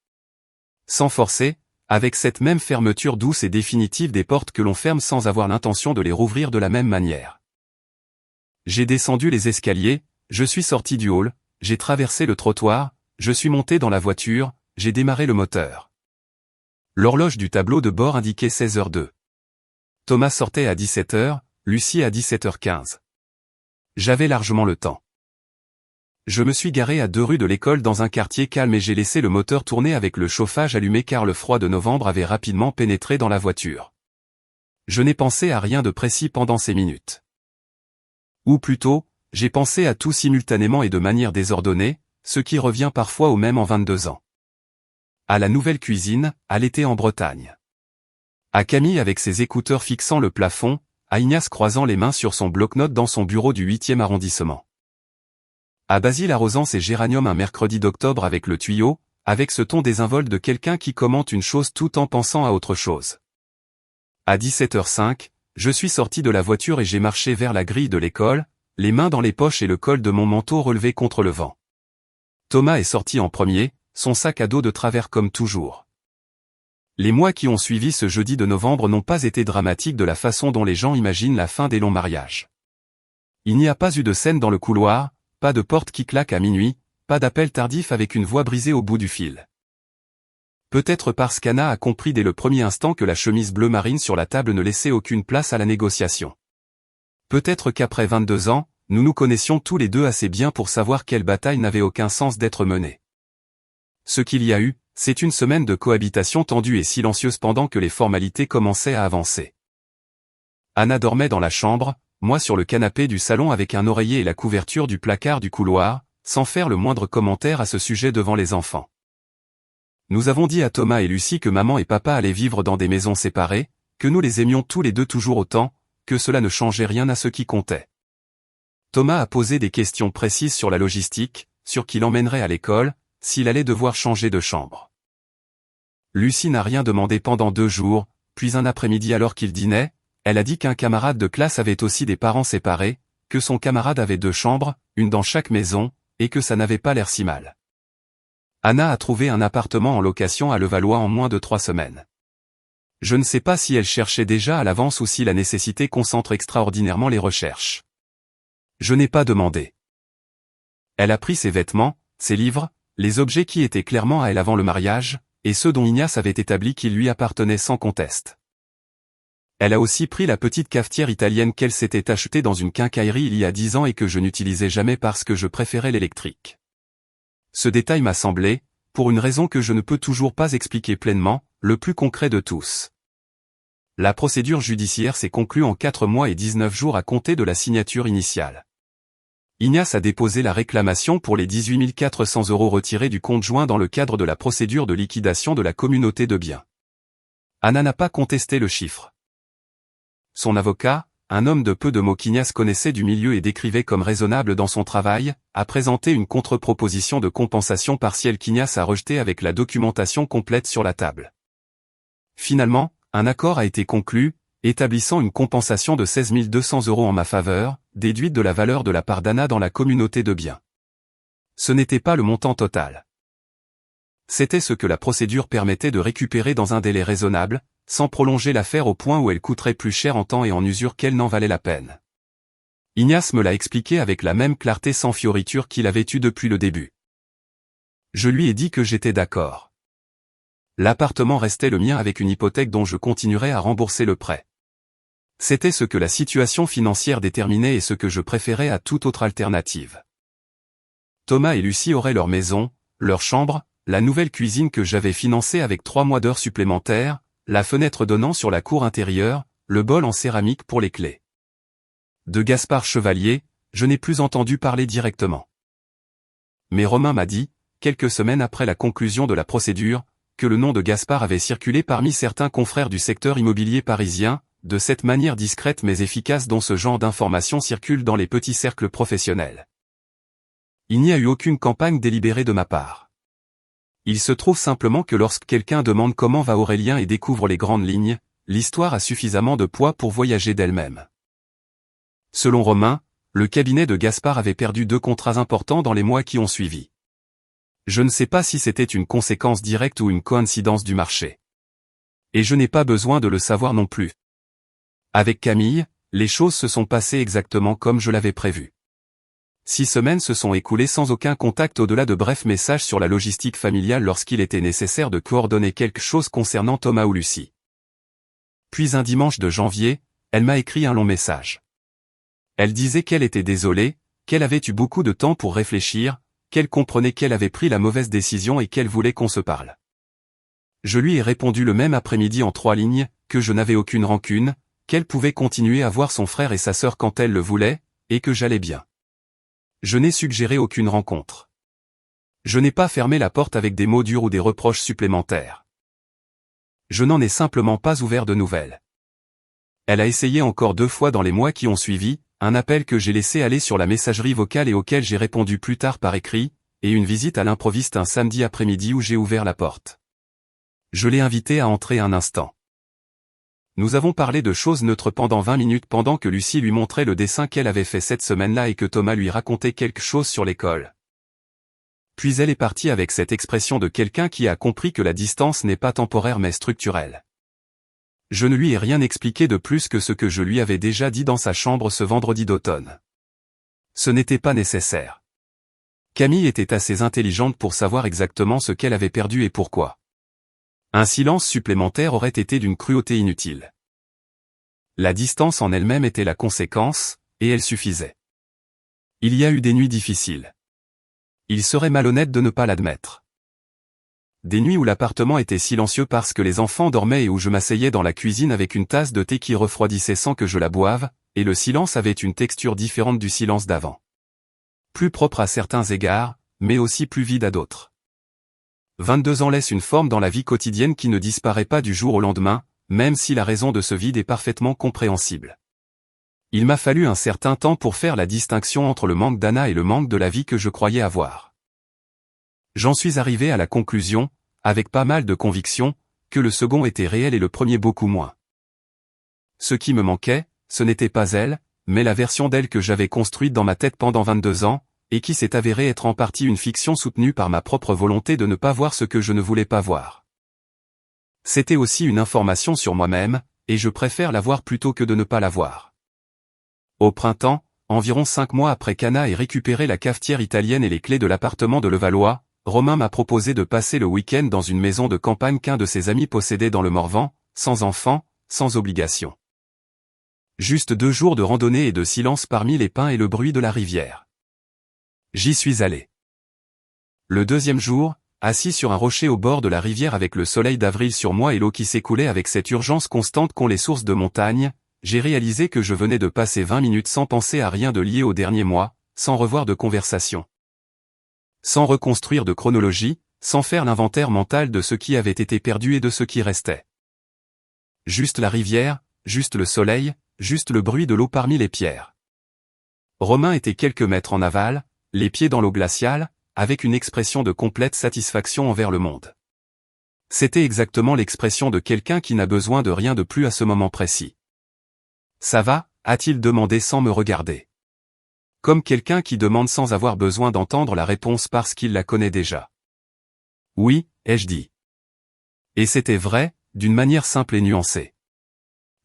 Sans forcer, avec cette même fermeture douce et définitive des portes que l'on ferme sans avoir l'intention de les rouvrir de la même manière. J'ai descendu les escaliers, je suis sorti du hall, j'ai traversé le trottoir, je suis monté dans la voiture, j'ai démarré le moteur. L'horloge du tableau de bord indiquait 16h02. Thomas sortait à 17h, Lucie à 17h15. J'avais largement le temps. Je me suis garé à 2 rues de l'école dans un quartier calme et j'ai laissé le moteur tourner avec le chauffage allumé car le froid de novembre avait rapidement pénétré dans la voiture. Je n'ai pensé à rien de précis pendant ces minutes. Ou plutôt, j'ai pensé à tout simultanément et de manière désordonnée, ce qui revient parfois au même en 22 ans. À la nouvelle cuisine, à l'été en Bretagne. À Camille avec ses écouteurs fixant le plafond, à Ignace croisant les mains sur son bloc-notes dans son bureau du 8e arrondissement. À Basile arrosant ses géraniums un mercredi d'octobre avec le tuyau, avec ce ton désinvolte de quelqu'un qui commente une chose tout en pensant à autre chose. À 17h05, je suis sorti de la voiture et j'ai marché vers la grille de l'école, les mains dans les poches et le col de mon manteau relevé contre le vent. Thomas est sorti en premier, son sac à dos de travers comme toujours. Les mois qui ont suivi ce jeudi de novembre n'ont pas été dramatiques de la façon dont les gens imaginent la fin des longs mariages. Il n'y a pas eu de scène dans le couloir, pas de porte qui claque à minuit, pas d'appel tardif avec une voix brisée au bout du fil. Peut-être parce qu'Anna a compris dès le premier instant que la chemise bleu marine sur la table ne laissait aucune place à la négociation. Peut-être qu'après 22 ans, nous nous connaissions tous les deux assez bien pour savoir quelle bataille n'avait aucun sens d'être menée. Ce qu'il y a eu, c'est une semaine de cohabitation tendue et silencieuse pendant que les formalités commençaient à avancer. Anna dormait dans la chambre, moi sur le canapé du salon avec un oreiller et la couverture du placard du couloir, sans faire le moindre commentaire à ce sujet devant les enfants. Nous avons dit à Thomas et Lucie que maman et papa allaient vivre dans des maisons séparées, que nous les aimions tous les deux toujours autant, que cela ne changeait rien à ce qui comptait. Thomas a posé des questions précises sur la logistique, sur qui l'emmènerait à l'école, s'il allait devoir changer de chambre. Lucie n'a rien demandé pendant 2 jours, puis un après-midi alors qu'il dînait, elle a dit qu'un camarade de classe avait aussi des parents séparés, que son camarade avait 2 chambres, une dans chaque maison, et que ça n'avait pas l'air si mal. Anna a trouvé un appartement en location à Levallois en moins de 3 semaines. Je ne sais pas si elle cherchait déjà à l'avance ou si la nécessité concentre extraordinairement les recherches. Je n'ai pas demandé. Elle a pris ses vêtements, ses livres, les objets qui étaient clairement à elle avant le mariage, et ceux dont Ignace avait établi qu'ils lui appartenaient sans conteste. Elle a aussi pris la petite cafetière italienne qu'elle s'était achetée dans une quincaillerie il y a 10 ans et que je n'utilisais jamais parce que je préférais l'électrique. Ce détail m'a semblé, pour une raison que je ne peux toujours pas expliquer pleinement, le plus concret de tous. La procédure judiciaire s'est conclue en 4 mois et 19 jours à compter de la signature initiale. Ignace a déposé la réclamation pour les 18 400 € retirés du compte joint dans le cadre de la procédure de liquidation de la communauté de biens. Anna n'a pas contesté le chiffre. Son avocat, un homme de peu de mots qu'Ignace connaissait du milieu et décrivait comme raisonnable dans son travail, a présenté une contre-proposition de compensation partielle qu'Ignace a rejetée avec la documentation complète sur la table. Finalement, un accord a été conclu, établissant une compensation de 16 200 € en ma faveur, déduite de la valeur de la part d'Anna dans la communauté de biens. Ce n'était pas le montant total. C'était ce que la procédure permettait de récupérer dans un délai raisonnable, sans prolonger l'affaire au point où elle coûterait plus cher en temps et en usure qu'elle n'en valait la peine. Ignace me l'a expliqué avec la même clarté sans fioriture qu'il avait eue depuis le début. Je lui ai dit que j'étais d'accord. L'appartement restait le mien avec une hypothèque dont je continuerais à rembourser le prêt. C'était ce que la situation financière déterminait et ce que je préférais à toute autre alternative. Thomas et Lucie auraient leur maison, leur chambre, la nouvelle cuisine que j'avais financée avec 3 mois d'heures supplémentaires, la fenêtre donnant sur la cour intérieure, le bol en céramique pour les clés. De Gaspard Chevalier, je n'ai plus entendu parler directement. Mais Romain m'a dit, quelques semaines après la conclusion de la procédure, que le nom de Gaspard avait circulé parmi certains confrères du secteur immobilier parisien, de cette manière discrète mais efficace dont ce genre d'information circule dans les petits cercles professionnels. Il n'y a eu aucune campagne délibérée de ma part. Il se trouve simplement que lorsque quelqu'un demande comment va Aurélien et découvre les grandes lignes, l'histoire a suffisamment de poids pour voyager d'elle-même. Selon Romain, le cabinet de Gaspard avait perdu 2 contrats importants dans les mois qui ont suivi. Je ne sais pas si c'était une conséquence directe ou une coïncidence du marché. Et je n'ai pas besoin de le savoir non plus. Avec Camille, les choses se sont passées exactement comme je l'avais prévu. 6 semaines se sont écoulées sans aucun contact au-delà de brefs messages sur la logistique familiale lorsqu'il était nécessaire de coordonner quelque chose concernant Thomas ou Lucie. Puis un dimanche de janvier, elle m'a écrit un long message. Elle disait qu'elle était désolée, qu'elle avait eu beaucoup de temps pour réfléchir, qu'elle comprenait qu'elle avait pris la mauvaise décision et qu'elle voulait qu'on se parle. Je lui ai répondu le même après-midi en 3 lignes, que je n'avais aucune rancune, qu'elle pouvait continuer à voir son frère et sa sœur quand elle le voulait, et que j'allais bien. Je n'ai suggéré aucune rencontre. Je n'ai pas fermé la porte avec des mots durs ou des reproches supplémentaires. Je n'en ai simplement pas ouvert de nouvelles. Elle a essayé encore 2 fois dans les mois qui ont suivi, un appel que j'ai laissé aller sur la messagerie vocale et auquel j'ai répondu plus tard par écrit, et une visite à l'improviste un samedi après-midi où j'ai ouvert la porte. Je l'ai invitée à entrer un instant. Nous avons parlé de choses neutres pendant 20 minutes pendant que Lucie lui montrait le dessin qu'elle avait fait cette semaine-là et que Thomas lui racontait quelque chose sur l'école. Puis elle est partie avec cette expression de quelqu'un qui a compris que la distance n'est pas temporaire mais structurelle. Je ne lui ai rien expliqué de plus que ce que je lui avais déjà dit dans sa chambre ce vendredi d'automne. Ce n'était pas nécessaire. Camille était assez intelligente pour savoir exactement ce qu'elle avait perdu et pourquoi. Un silence supplémentaire aurait été d'une cruauté inutile. La distance en elle-même était la conséquence, et elle suffisait. Il y a eu des nuits difficiles. Il serait malhonnête de ne pas l'admettre. Des nuits où l'appartement était silencieux parce que les enfants dormaient et où je m'asseyais dans la cuisine avec une tasse de thé qui refroidissait sans que je la boive, et le silence avait une texture différente du silence d'avant. Plus propre à certains égards, mais aussi plus vide à d'autres. 22 ans laissent une forme dans la vie quotidienne qui ne disparaît pas du jour au lendemain, même si la raison de ce vide est parfaitement compréhensible. Il m'a fallu un certain temps pour faire la distinction entre le manque d'Anna et le manque de la vie que je croyais avoir. J'en suis arrivé à la conclusion, avec pas mal de conviction, que le second était réel et le premier beaucoup moins. Ce qui me manquait, ce n'était pas elle, mais la version d'elle que j'avais construite dans ma tête pendant 22 ans, et qui s'est avérée être en partie une fiction soutenue par ma propre volonté de ne pas voir ce que je ne voulais pas voir. C'était aussi une information sur moi-même, et je préfère la voir plutôt que de ne pas la voir. Au printemps, environ 5 mois après qu'Anna ait récupéré la cafetière italienne et les clés de l'appartement de Levallois, Romain m'a proposé de passer le week-end dans une maison de campagne qu'un de ses amis possédait dans le Morvan, sans enfants, sans obligation. Juste 2 jours de randonnée et de silence parmi les pins et le bruit de la rivière. J'y suis allé. Le 2e jour, assis sur un rocher au bord de la rivière avec le soleil d'avril sur moi et l'eau qui s'écoulait avec cette urgence constante qu'ont les sources de montagne, j'ai réalisé que je venais de passer 20 minutes sans penser à rien de lié aux derniers mois, sans revoir de conversation. Sans reconstruire de chronologie, sans faire l'inventaire mental de ce qui avait été perdu et de ce qui restait. Juste la rivière, juste le soleil, juste le bruit de l'eau parmi les pierres. Romain était quelques mètres en aval, les pieds dans l'eau glaciale, avec une expression de complète satisfaction envers le monde. C'était exactement l'expression de quelqu'un qui n'a besoin de rien de plus à ce moment précis. Ça va, a-t-il demandé sans me regarder. Comme quelqu'un qui demande sans avoir besoin d'entendre la réponse parce qu'il la connaît déjà. Oui, ai-je dit. Et c'était vrai, d'une manière simple et nuancée.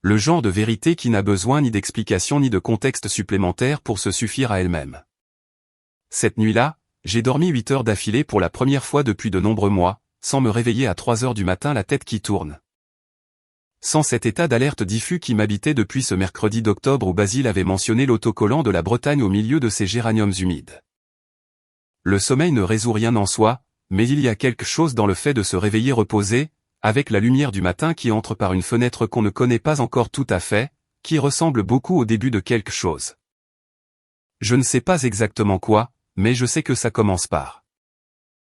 Le genre de vérité qui n'a besoin ni d'explication ni de contexte supplémentaire pour se suffire à elle-même. Cette nuit-là, j'ai dormi 8 heures d'affilée pour la première fois depuis de nombreux mois, sans me réveiller à 3 heures du matin la tête qui tourne. Sans cet état d'alerte diffus qui m'habitait depuis ce mercredi d'octobre où Basile avait mentionné l'autocollant de la Bretagne au milieu de ses géraniums humides. Le sommeil ne résout rien en soi, mais il y a quelque chose dans le fait de se réveiller reposé, avec la lumière du matin qui entre par une fenêtre qu'on ne connaît pas encore tout à fait, qui ressemble beaucoup au début de quelque chose. Je ne sais pas exactement quoi, mais je sais que ça commence par